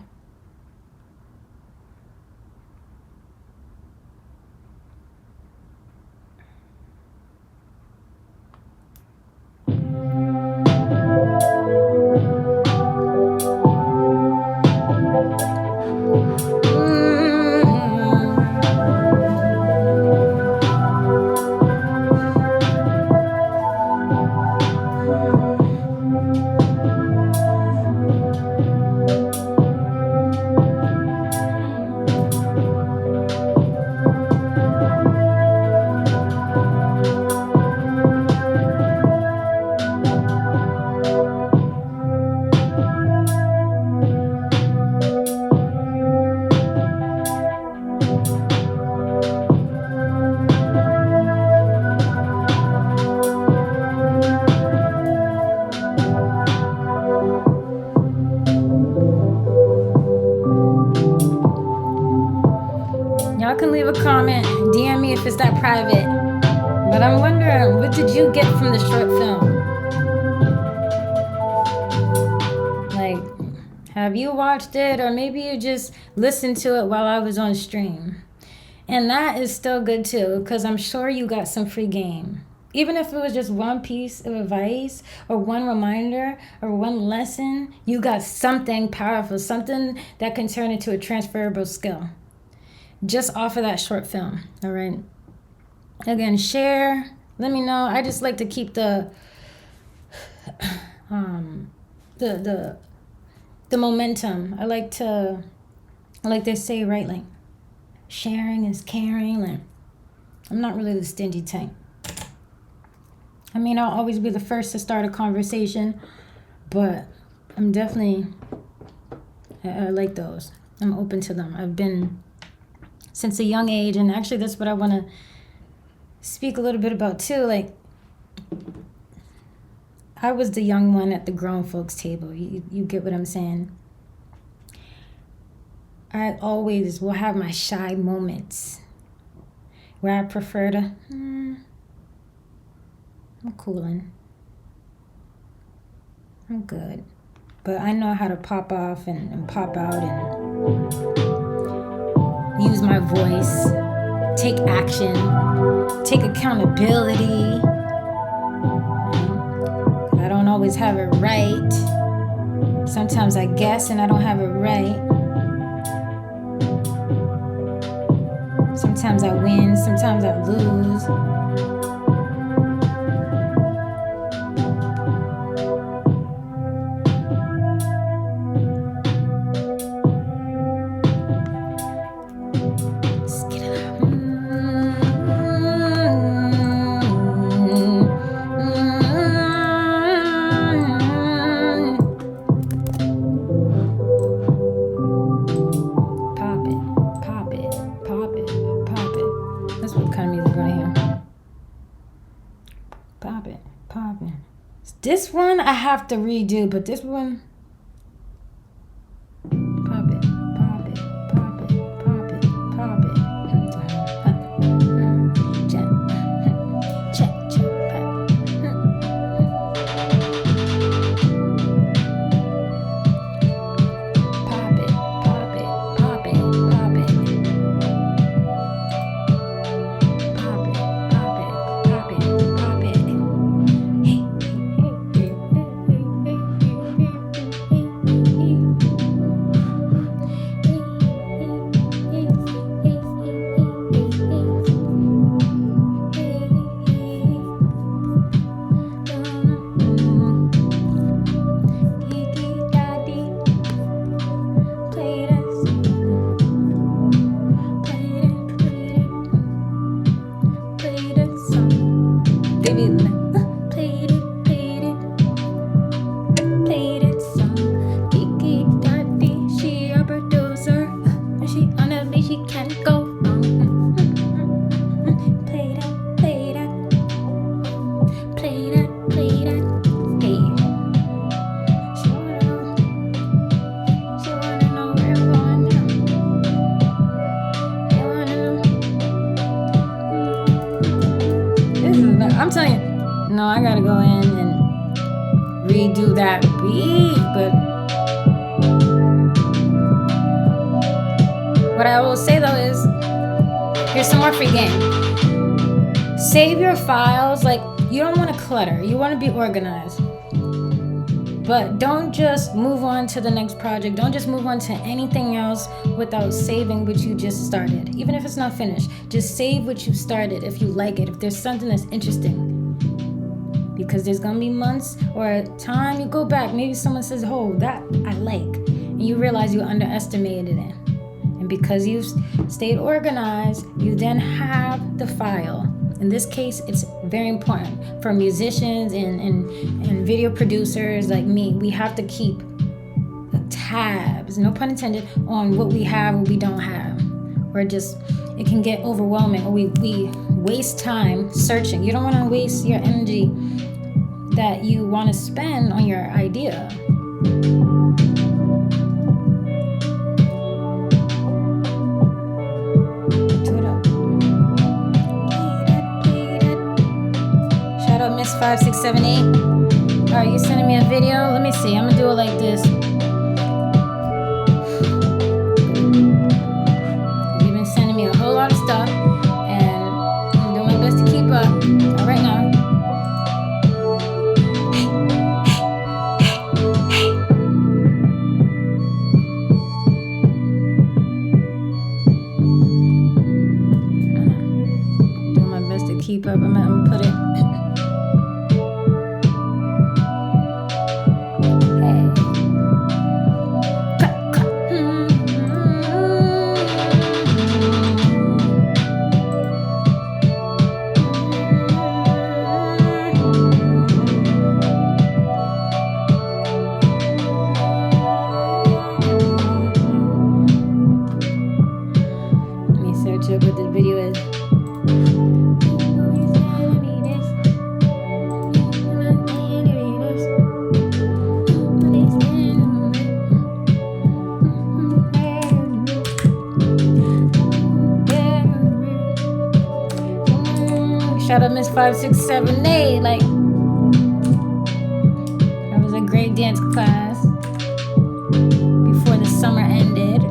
Y'all can leave a comment, DM me if it's that private. But I'm wondering, what did you get from the short film? Like, have you watched it, or maybe you just listened to it while I was on stream? And that is still good too, because I'm sure you got some free game. Even if it was just one piece of advice or one reminder or one lesson, you got something powerful, something that can turn into a transferable skill. Just off of that short film, all right? Again, share, let me know. I just like to keep the momentum. I like they say, right, like, sharing is caring. Like, I'm not really the stingy type. I mean, I'll always be the first to start a conversation, but I'm definitely, I like those. I'm open to them. I've been since a young age, and actually that's what I want to speak a little bit about too. Like, I was the young one at the grown folks table. You get what I'm saying? I always will have my shy moments where I prefer to, I'm coolin'. I'm good. But I know how to pop off and pop out and use my voice, take action, take accountability. I don't always have it right. Sometimes I guess and I don't have it right. Sometimes I win, sometimes I lose. This one I have to redo, but this one, pop it, pop it, pop it, pop it, pop it. Check, check, check. Pop it, pop it, pop it, pop it. Pop it, pop it, pop it, pop it. I gotta go in and redo that beat. But what I will say though is, here's some more free game. Save your files. Like, you don't want to clutter. You want to be organized. But don't just move on to the next project. Don't just move on to anything else without saving what you just started. Even if it's not finished, just save what you started if you like it. If there's something that's interesting. Because there's going to be months or time you go back. Maybe someone says, oh, that I like. And you realize you underestimated it. And because you've stayed organized, you then have the file. In this case, it's very important for musicians and video producers like me. We have to keep tabs, no pun intended, on what we have and what we don't have. Or just, it can get overwhelming, or we waste time searching. You don't want to waste your energy that you want to spend on your idea. Miss 5678. Alright, you sending me a video? Let me see. I'm gonna do it like this. You've been sending me a whole lot of stuff, and I'm doing my best to keep up. Alright now. Doing my best to keep up. I'm gonna put it. Shout out Miss 5678. Like, that was a great dance class before the summer ended.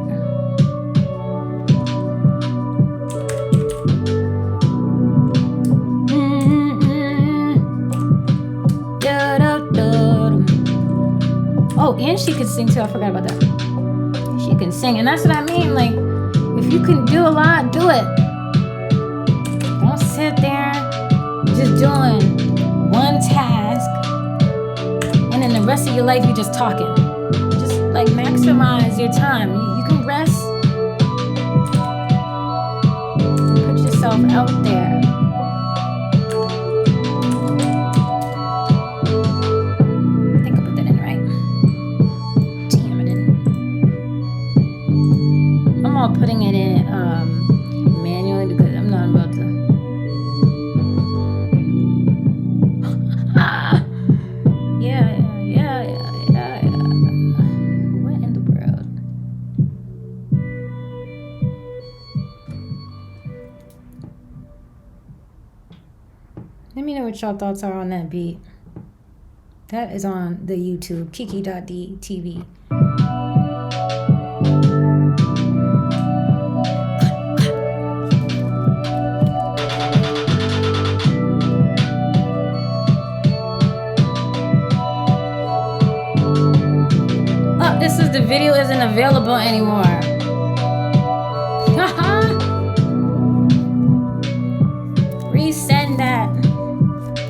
Oh, and she could sing too. I forgot about that. She can sing, and that's what I mean. Like, if you can do a lot, do it. Don't sit there just doing one task and then the rest of your life you're just talking. Just like maximize your time. You can rest. Put yourself out there. I think I put that in right. Damn, I didn't. I'm all putting it in manually because I'm not about to. What in the world? Let me know what y'all thoughts are on that beat. That is on the YouTube, KikidotD TV. The video isn't available anymore. Resend that.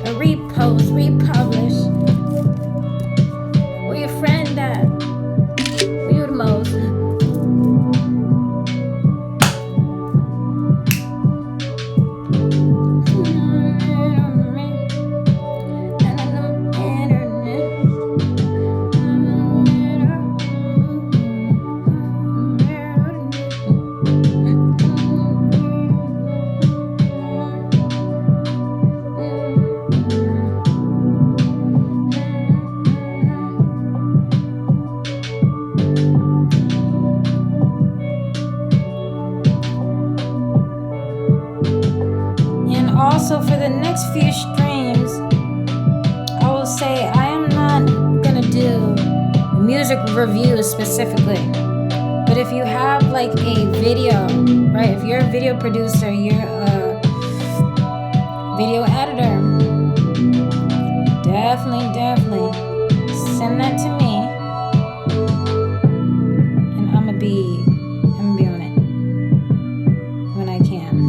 A repost, republish. Where your friend at? Where you the most? Also for the next few streams, music reviews specifically. But if you have like a video, right? If you're a video producer, you're a video editor, definitely send that to me, and I'm gonna be on it when I can.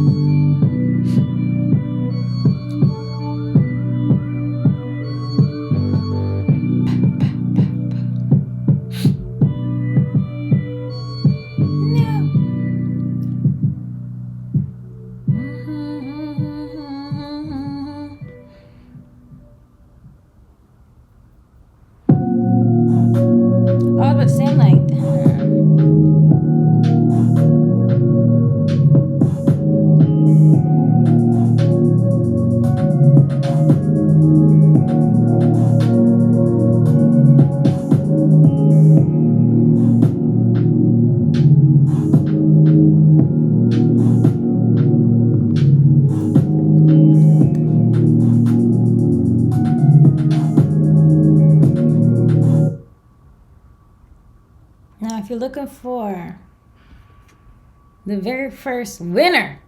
Now, if you're looking for the very first winner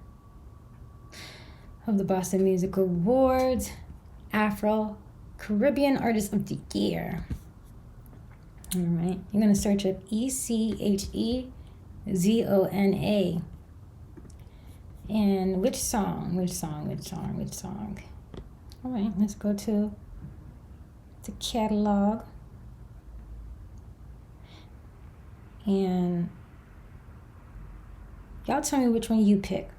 of the Boston Music Awards, Afro Caribbean Artist of the Year, all right, you're going to search up ECHEZONA. And which song? All right, let's go to the catalog. And y'all tell me which one you pick.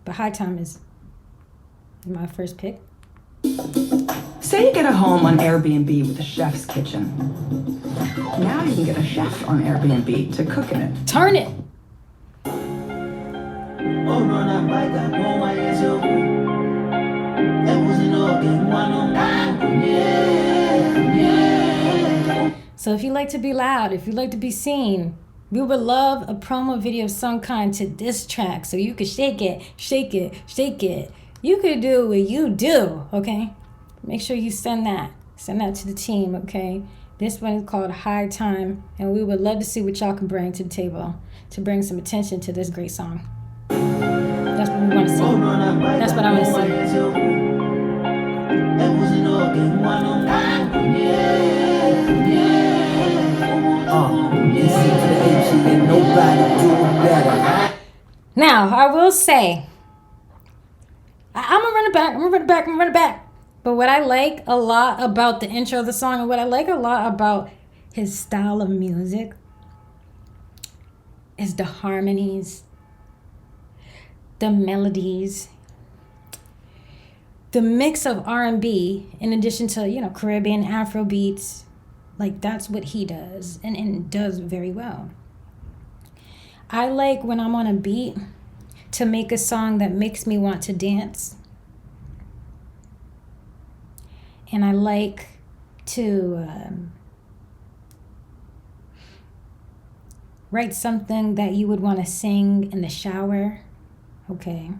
But High Time is my first pick. Say you get a home on Airbnb with a chef's kitchen. Now you can get a chef on Airbnb to cook in it. Turn it. So if you like to be loud, if you like to be seen, we would love a promo video of some kind to this track so you could shake it. You could do what you do, okay? Make sure you send that to the team, okay? This one is called High Time, and we would love to see what y'all can bring to the table to bring some attention to this great song. That's what we want to see. That's what I want to see. Now, I will say, I'm gonna run it back. But what I like a lot about the intro of the song, and what I like a lot about his style of music, is the harmonies, the melodies, the mix of R&B, in addition to, Caribbean Afro beats. Like, that's what he does, and does very well. I like when I'm on a beat to make a song that makes me want to dance. And I like to write something that you would want to sing in the shower, okay?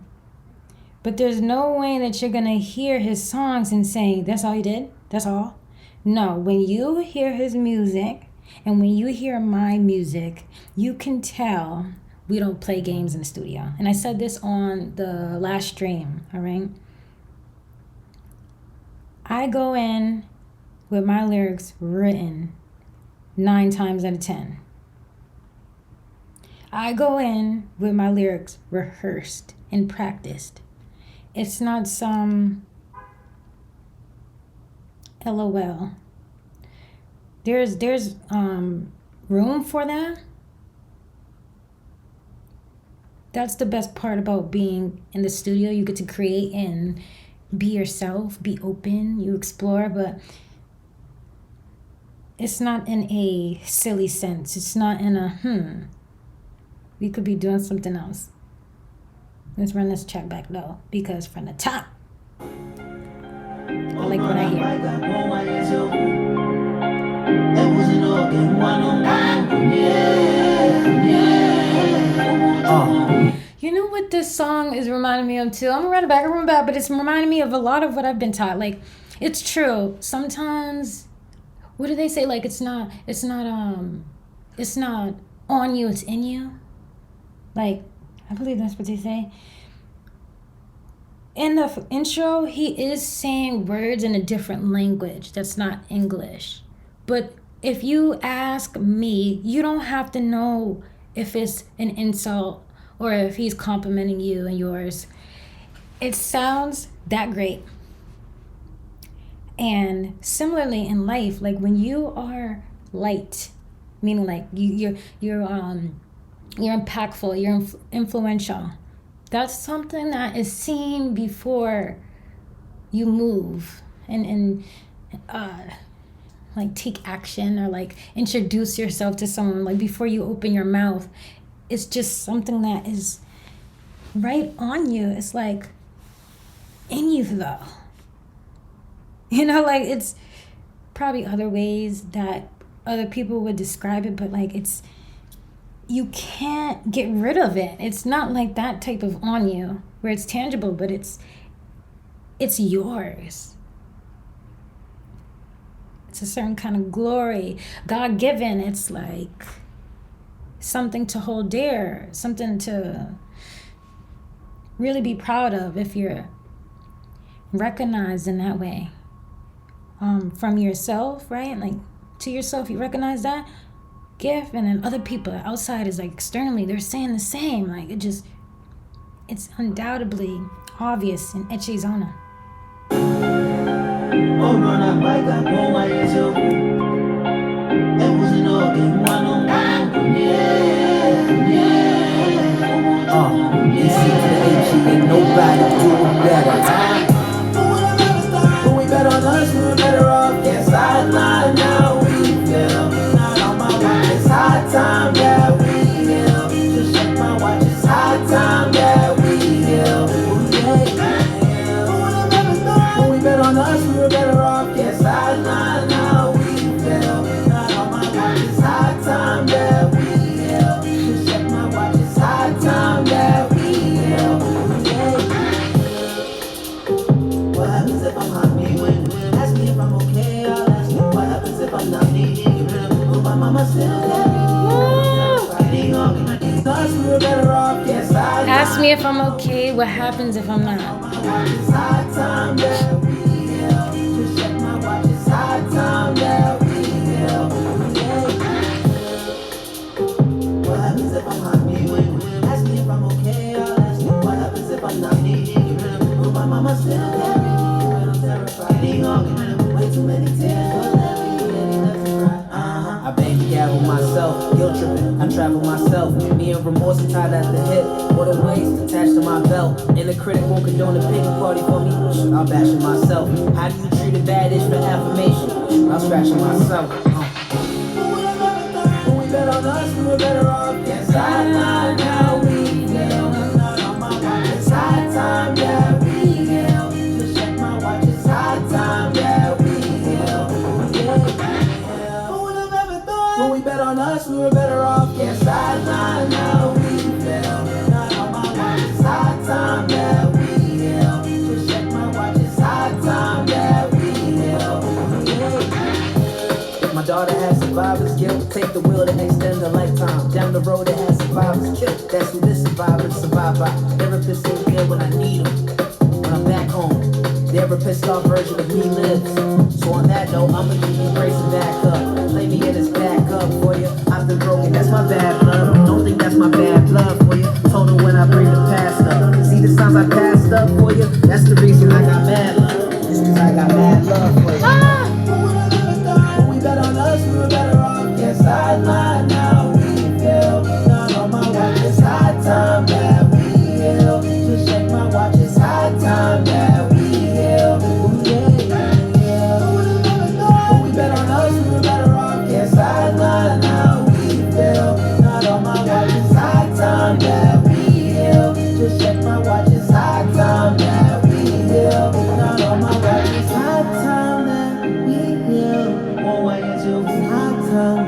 But there's no way that you're going to hear his songs and say, that's all you did? That's all? No, when you hear his music and when you hear my music, you can tell we don't play games in the studio. And I said this on the last stream, all right? I go in with my lyrics written 9 times out of 10. I go in with my lyrics rehearsed and practiced. It's not some LOL. There's room for that. That's the best part about being in the studio. You get to create and be yourself, be open, you explore, but it's not in a silly sense. It's not in a, we could be doing something else. Let's run this track back though, because from the top, I like what I hear. You know what this song is reminding me of too? I'm gonna run it back, but it's reminding me of a lot of what I've been taught. Like, it's true. Sometimes what do they say? Like it's not on you, it's in you. Like, I believe that's what they say. In the intro, he is saying words in a different language that's not English. But if you ask me, you don't have to know if it's an insult or if he's complimenting you and yours. It sounds that great. And similarly in life, like when you are light, meaning like you're impactful, you're influential. That's something that is seen before you move and like take action or like introduce yourself to someone. Like before you open your mouth, it's just something that is right on you. It's like in you though. You know, like it's probably other ways that other people would describe it, but like it's, you can't get rid of it. It's not like that type of on you where it's tangible, but it's yours. It's a certain kind of glory, God-given. It's like something to hold dear, something to really be proud of if you're recognized in that way. From yourself, right? Like to yourself, you recognize that gift, and then other people outside is like externally, they're saying the same. Like it's undoubtedly obvious in ECHEZONA. Ain't nobody doing better. When we bet on us, we were better off. Yes, sideline now we feel. Not on my watch, it's high time that we heal. Just check my watch, it's high time that we heal. When we bet on us, we were better off. Yes, sideline now we feel. Not on my watch, it's high time that we heal. Just check my watch, it's high time that we heal. What happens if I'm happy when ask me if I'm okay? I'll ask you what happens if I'm not needing. Get rid of people, my mama still carry. Fighting arguments, us we were better off. Yes, Ask me if I'm okay. What happens if I'm not? It's high time that we heal. Just check my watch. It's high time that we heal. What happens if I'm happy when ask me if I'm okay? I'll ask you what happens if I'm not needing. Get rid of people, my mama still carry. Fighting arguments, way too many tears. I bang the gavel myself, guilt tripping, I travel myself. Me and remorse are tied at the hip, what a waist attached to my belt. And the critic won't condone a pity party for me, I'll bash it myself. How do you treat a bad itch for affirmation? I'll scratch it myself. When we bet on us, we were better off. Yes, sideline now we feel. Not on my watch, it's high time that we heal. Just check my watch, it's high time that we heal. When we bet on us, we were better off. Yes, sideline now we feel. Not on my watch, it's high time that we heal. Just check my watch, it's high time that we heal. My daughter has survivor's guilt. Take the will to extend her lifetime. Down the road it has survivor's guilt. That's who this survivors survive by. Therapists ain't there when I need them. When I'm back home, they're a pissed off version of me lives. So on that note, I'ma give you grace and back up. Play me in this back up for you. I've been broken, that's my bad blood. Don't think that's my bad blood for you. Told her when I bring the past up. See the signs I passed up for you? That's the reason I got mad love. It's cause I got mad love for you. When we bet on us, we were better off. Yes, sideline now we feel. Not on my watch, it's high time that we heal. Just check my watch, it's high time that we heal. When we bet on us, we were better off. Yes, sideline now we feel. Not on my watch, it's high time that we heal. Just check my watch, it's high time that we heal. Not on my watch, it's high time that we heal. One way into high time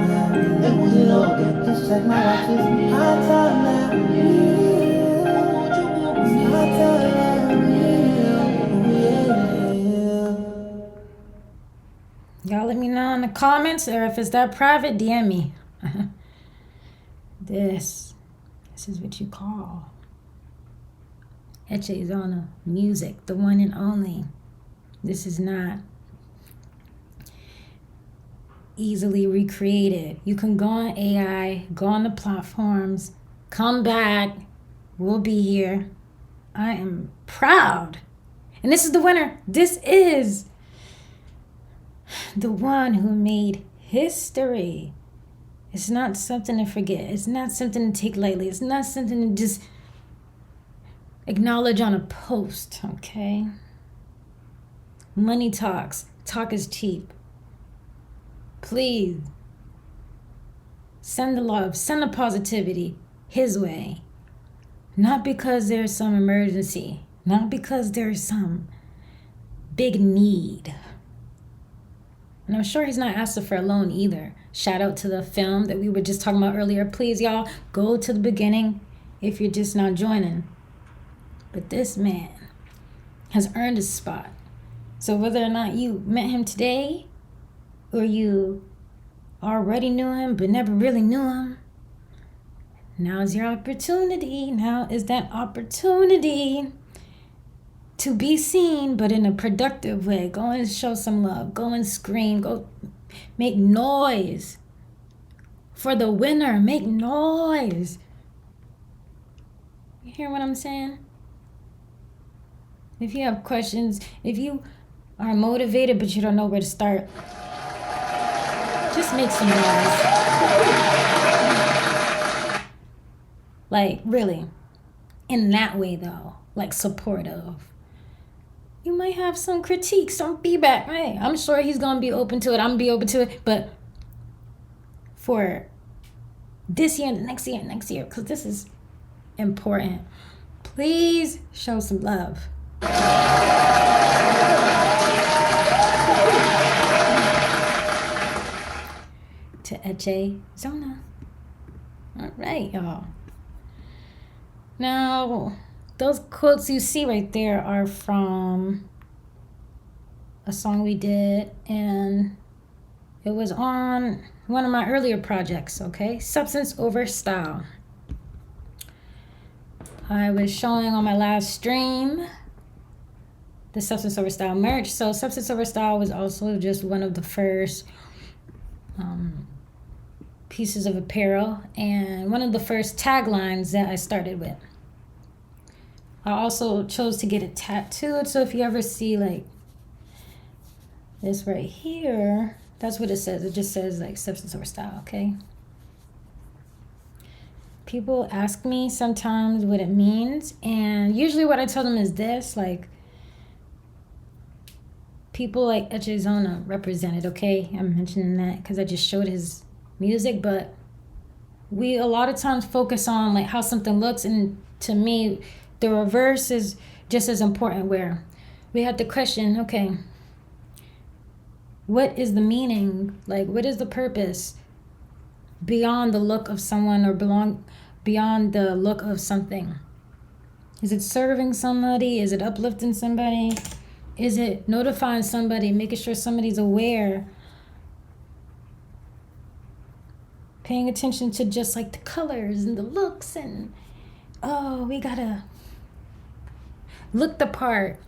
that we heal. Just check my watch, it's high time that we heal. It's high time that we heal. Y'all Y'all let me know in the comments, or if it's that private, DM me. This is what you call ECHEZONA music, the one and only. This is not easily recreated. You can go on AI, go on the platforms, come back. We'll be here. I am proud. And this is the winner. This is the one who made history. It's not something to forget. It's not something to take lightly. It's not something to just acknowledge on a post, okay? Money talks. Talk is cheap. Please send the love, send the positivity his way. Not because there's some emergency, not because there's some big need. And I'm sure he's not asking for a loan either. Shout out to the film that we were just talking about earlier. Please, y'all, go to the beginning if you're just not joining. But this man has earned his spot. So whether or not you met him today, or you already knew him but never really knew him, now's your opportunity. Now is that opportunity to be seen, but in a productive way. Go and show some love. Go and scream. Go make noise for the winner. Make noise. You hear what I'm saying? If you have questions, if you are motivated but you don't know where to start, just make some noise. Like, really. In that way, though. Like, supportive. You might have some critique, some feedback. Hey, I'm sure he's going to be open to it. I'm going to be open to it. But for this year and next year, because this is important, please show some love. To ECHEZONA. All right, y'all. Now, those quotes you see right there are from a song we did, and it was on one of my earlier projects, okay? Substance Over Style. I was showing on my last stream the Substance Over Style merch. So Substance Over Style was also just one of the first pieces of apparel and one of the first taglines that I started with. I also chose to get it tattooed, so if you ever see like this right here, that's what it says. It just says like Substance Over Style, okay? People ask me sometimes what it means, and usually what I tell them is this, like, people like ECHEZONA represented, okay? I'm mentioning that because I just showed his music, but we a lot of times focus on like how something looks, and to me, the reverse is just as important, where we have to question, okay, what is the meaning? Like, what is the purpose beyond the look of someone, or beyond the look of something? Is it serving somebody? Is it uplifting somebody? Is it notifying somebody, making sure somebody's aware? Paying attention to just like the colors and the looks, and oh, we gotta look the part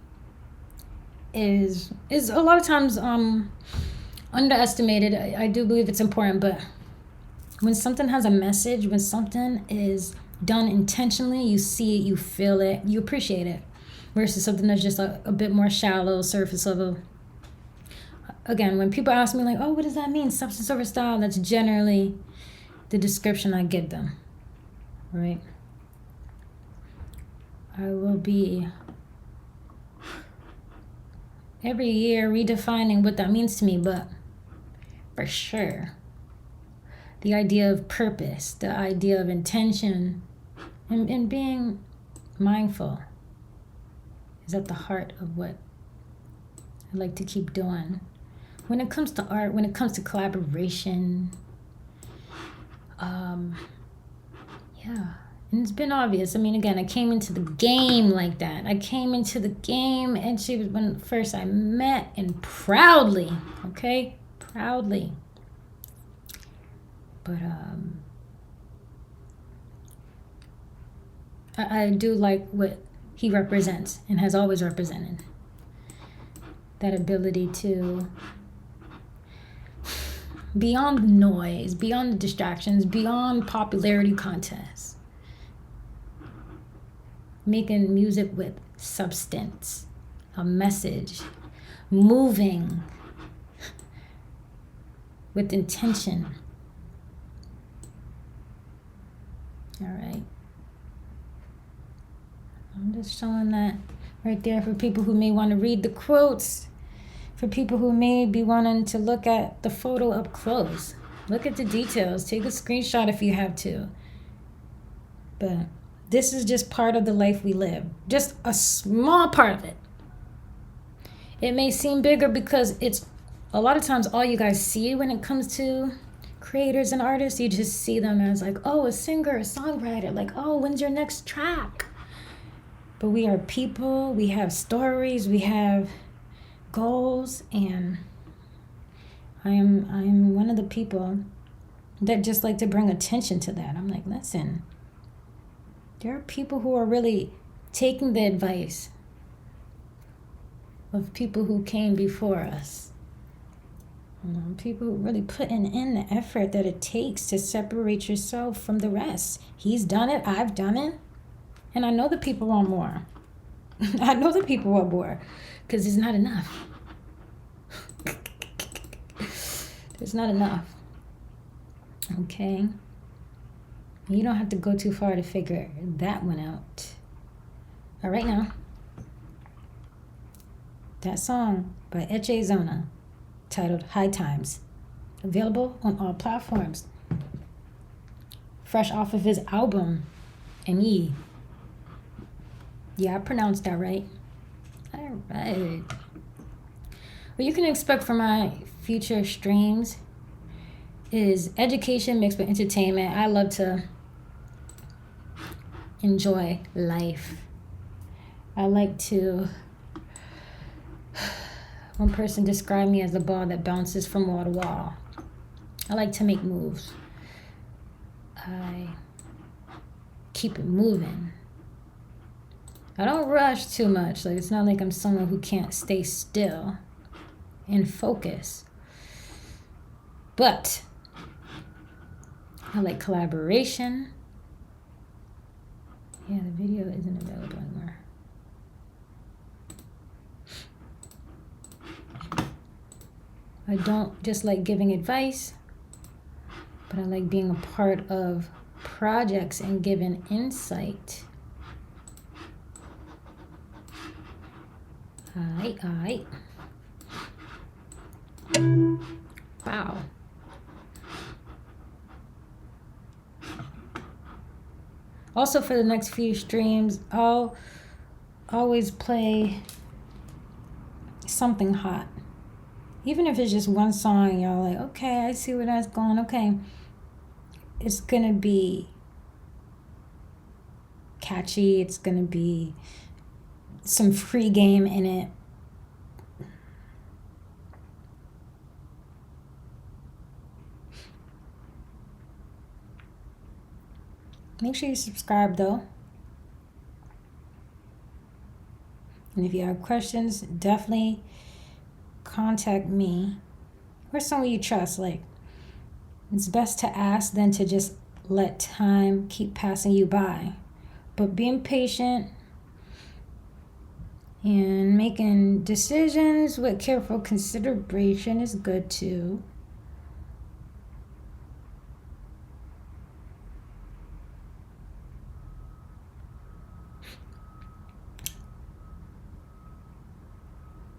is a lot of times underestimated. I do believe it's important, but when something has a message, when something is done intentionally, you see it, you feel it, you appreciate it, versus something that's just a bit more shallow, surface level. Again, when people ask me like, oh, what does that mean, substance over style, that's generally the description I give them, right? I will be every year redefining what that means to me, but for sure, the idea of purpose, the idea of intention, and being mindful is at the heart of what I like to keep doing. When it comes to art, when it comes to collaboration, yeah, and it's been obvious. I mean, again, I came into the game like that. I came into the game, and she was when first I met, and proudly, okay? proudly. But I do like what he represents and has always represented. That ability to, beyond the noise, beyond the distractions, beyond popularity contests, making music with substance, a message, moving with intention. All right. I'm just showing that right there for people who may want to read the quotes, for people who may be wanting to look at the photo up close. Look at the details. Take a screenshot if you have to. But this is just part of the life we live. Just a small part of it. It may seem bigger because it's a lot of times all you guys see when it comes to creators and artists. You just see them as like, oh, a singer, a songwriter. Like, oh, when's your next track? But we are people, we have stories, we have goals, and I am one of the people that just like to bring attention to that. I'm like, listen, there are people who are really taking the advice of people who came before us. You know, people who really putting in the effort that it takes to separate yourself from the rest. He's done it, I've done it. And I know the people want more. I know the people want more because it's not enough. There's not enough. Okay? You don't have to go too far to figure that one out. All right now. That song by ECHEZONA titled High Times. Available on all platforms. Fresh off of his album, NE. Yeah, I pronounced that right. All right. What you can expect from my future streams is education mixed with entertainment. I love to enjoy life. I like to, one person described me as a ball that bounces from wall to wall. I like to make moves. I keep it moving. I don't rush too much. Like, it's not like I'm someone who can't stay still and focus. But I like collaboration. Yeah, the video isn't available anymore. I don't just like giving advice, but I like being a part of projects and giving insight. Aight. Wow. Also, for the next few streams, I'll always play something hot. Even if it's just one song, y'all like, okay, I see where that's going. Okay. It's gonna be catchy. It's gonna be some free game in it. Make sure you subscribe though. And if you have questions, definitely contact me or someone you trust. Like, it's best to ask than to just let time keep passing you by. But being patient and making decisions with careful consideration is good too.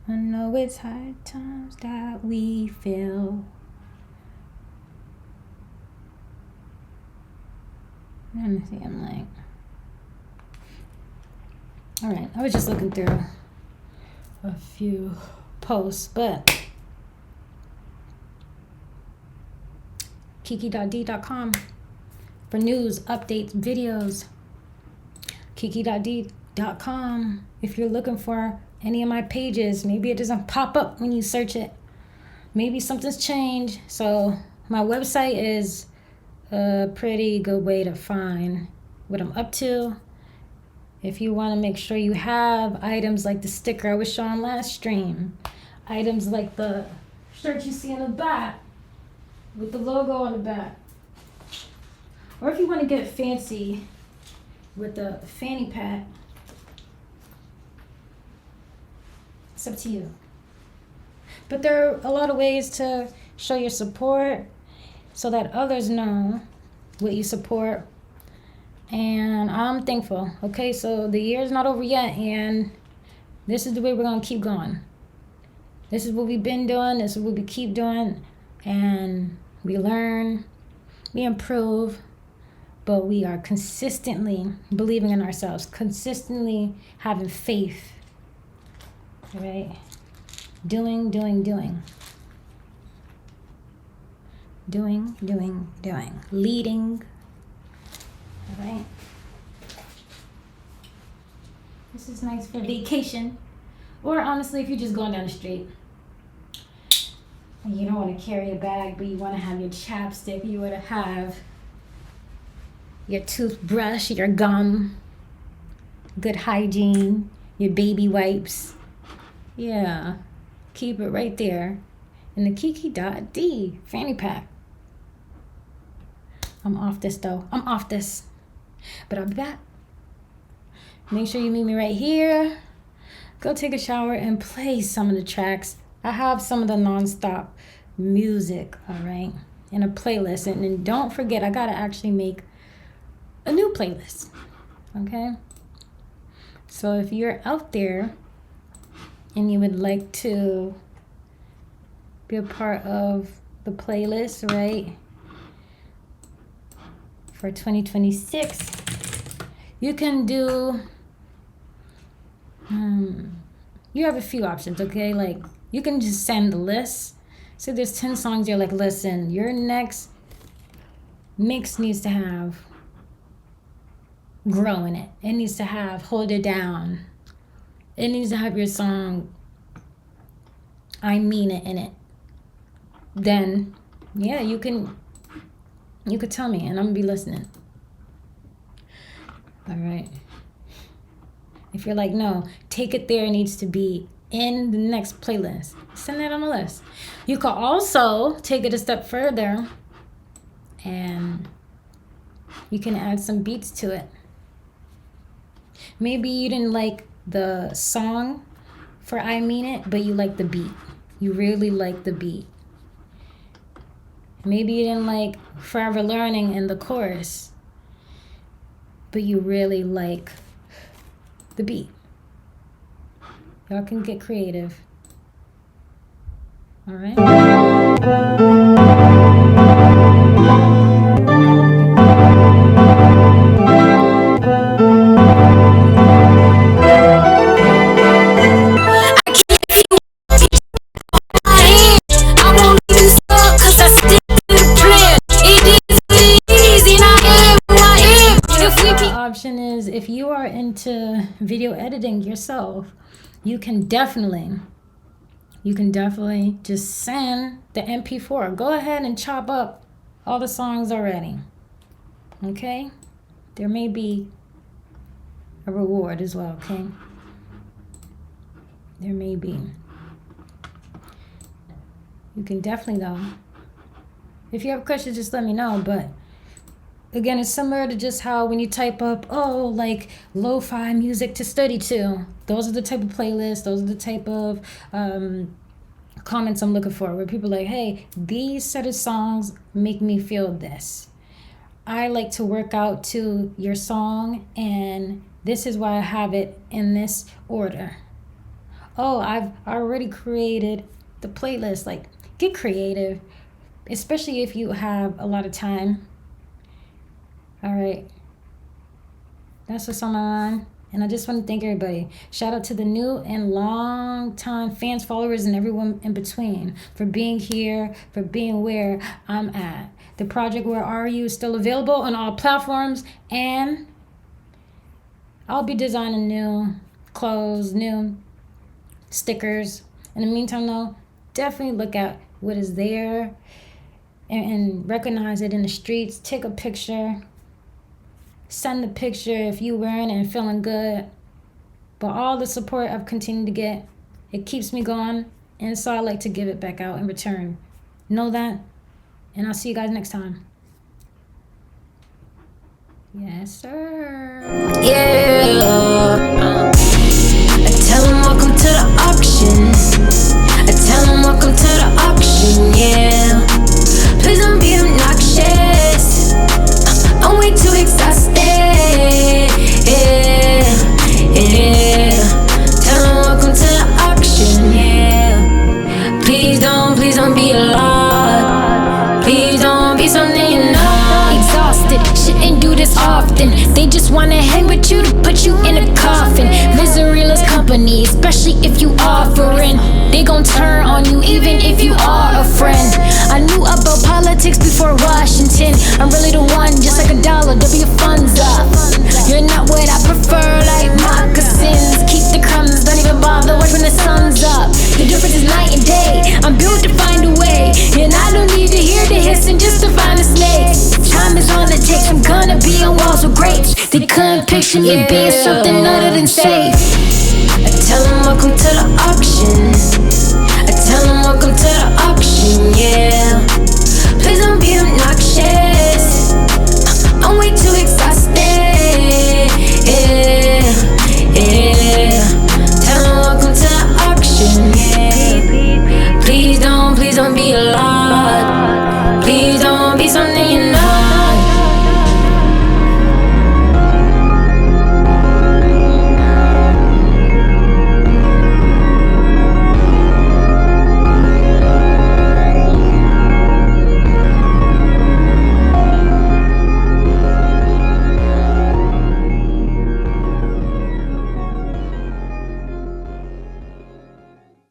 I know it's hard times that we feel. Let me see, I'm like, all right, I was just looking through a few posts, but KikidotD.com for news, updates, videos. KikidotD.com if you're looking for any of my pages. Maybe it doesn't pop up when you search it. maybe something's changed. So my website is a pretty good way to find what I'm up to. If you want to make sure you have items like the sticker I was showing last stream, items like the shirt you see in the back with the logo on the back, or if you want to get fancy with the fanny pack, it's up to you. But there are a lot of ways to show your support so that others know what you support. And I'm thankful. Okay, so the year's not over yet, and this is the way we're gonna keep going. This is what we've been doing, this is what we keep doing, and we learn, we improve, but we are consistently believing in ourselves, consistently having faith. All right? Doing. Leading. All right? This is nice for vacation. Or honestly, if you're just going down the street and you don't want to carry a bag, but you want to have your chapstick, you want to have your toothbrush, your gum, good hygiene, your baby wipes. Yeah, keep it right there in the KikidotD fanny pack. I'm off this though. I'm off this. But I'll be back. Make sure you meet me right here. Go take a shower and play some of the tracks. I have some of the non-stop music, all right, in a playlist. And then don't forget, I gotta actually make a new playlist, okay? So if you're out there and you would like to be a part of the playlist, right, for 2026, you can do, you have a few options, okay? Like, you can just send the list. So there's 10 songs, you're like, listen, your next mix needs to have Grow in it. It needs to have Hold It Down. It needs to have your song I Mean It in it. Then, yeah, you could tell me and I'm gonna be listening. All right. If you're like, no, Take It There needs to be in the next playlist, send that on the list. You could also take it a step further and you can add some beats to it. Maybe you didn't like the song for I Mean It, but you like the beat. You really like the beat. Maybe you didn't like Forever Learning in the chorus, but you really like the beat. Y'all can get creative. All right? Option is, if you are into video editing yourself, you can definitely just send the MP4. Go ahead and chop up all the songs already. Okay? There may be a reward as well, okay? There may be. You can definitely though. If you have questions, just let me know, but again, it's similar to just how when you type up, oh, like lo-fi music to study to. Those are the type of playlists, those are the type of comments I'm looking for, where people are like, hey, these set of songs make me feel this. I like to work out to your song, and this is why I have it in this order. Oh, I've already created the playlist. Like, get creative, especially if you have a lot of time. All right, that's what's on my mind. And I just want to thank everybody. Shout out to the new and long time fans, followers, and everyone in between for being here, for being where I'm at. The project Where Are You is still available on all platforms, and I'll be designing new clothes, new stickers. In the meantime, though, definitely look out what is there and recognize it in the streets. Take a picture. Send the picture if you wearing it and feeling good. But all the support I've continued to get, it keeps me going. And so I like to give it back out in return. Know that. And I'll see you guys next time. Yes, sir. Yeah. I tell them welcome to the auction. I tell them welcome to the auction, yeah. Please don't be obnoxious. I'm way too exhausted. Yeah, yeah. Tell them welcome to the auction, yeah. Please don't be a lot. Please don't be something you're not. Exhausted, shouldn't do this often. They just wanna hang with you to put you in a coffin. Miseryless company, especially if you offering. They gon' turn on you even if you are a friend. I knew about politics before Washington. I'm really the one, just like a dollar, double your funds up. You're not what I prefer, like moccasins. Keep the crumbs, don't even bother, watch when the sun's up. The difference is night and day, I'm built to find a way. And I don't need to hear the hissing just to find the snakes. Time is all it takes, I'm gonna be on walls with grapes. They couldn't picture me being something other than safe. I tell them welcome to the auction.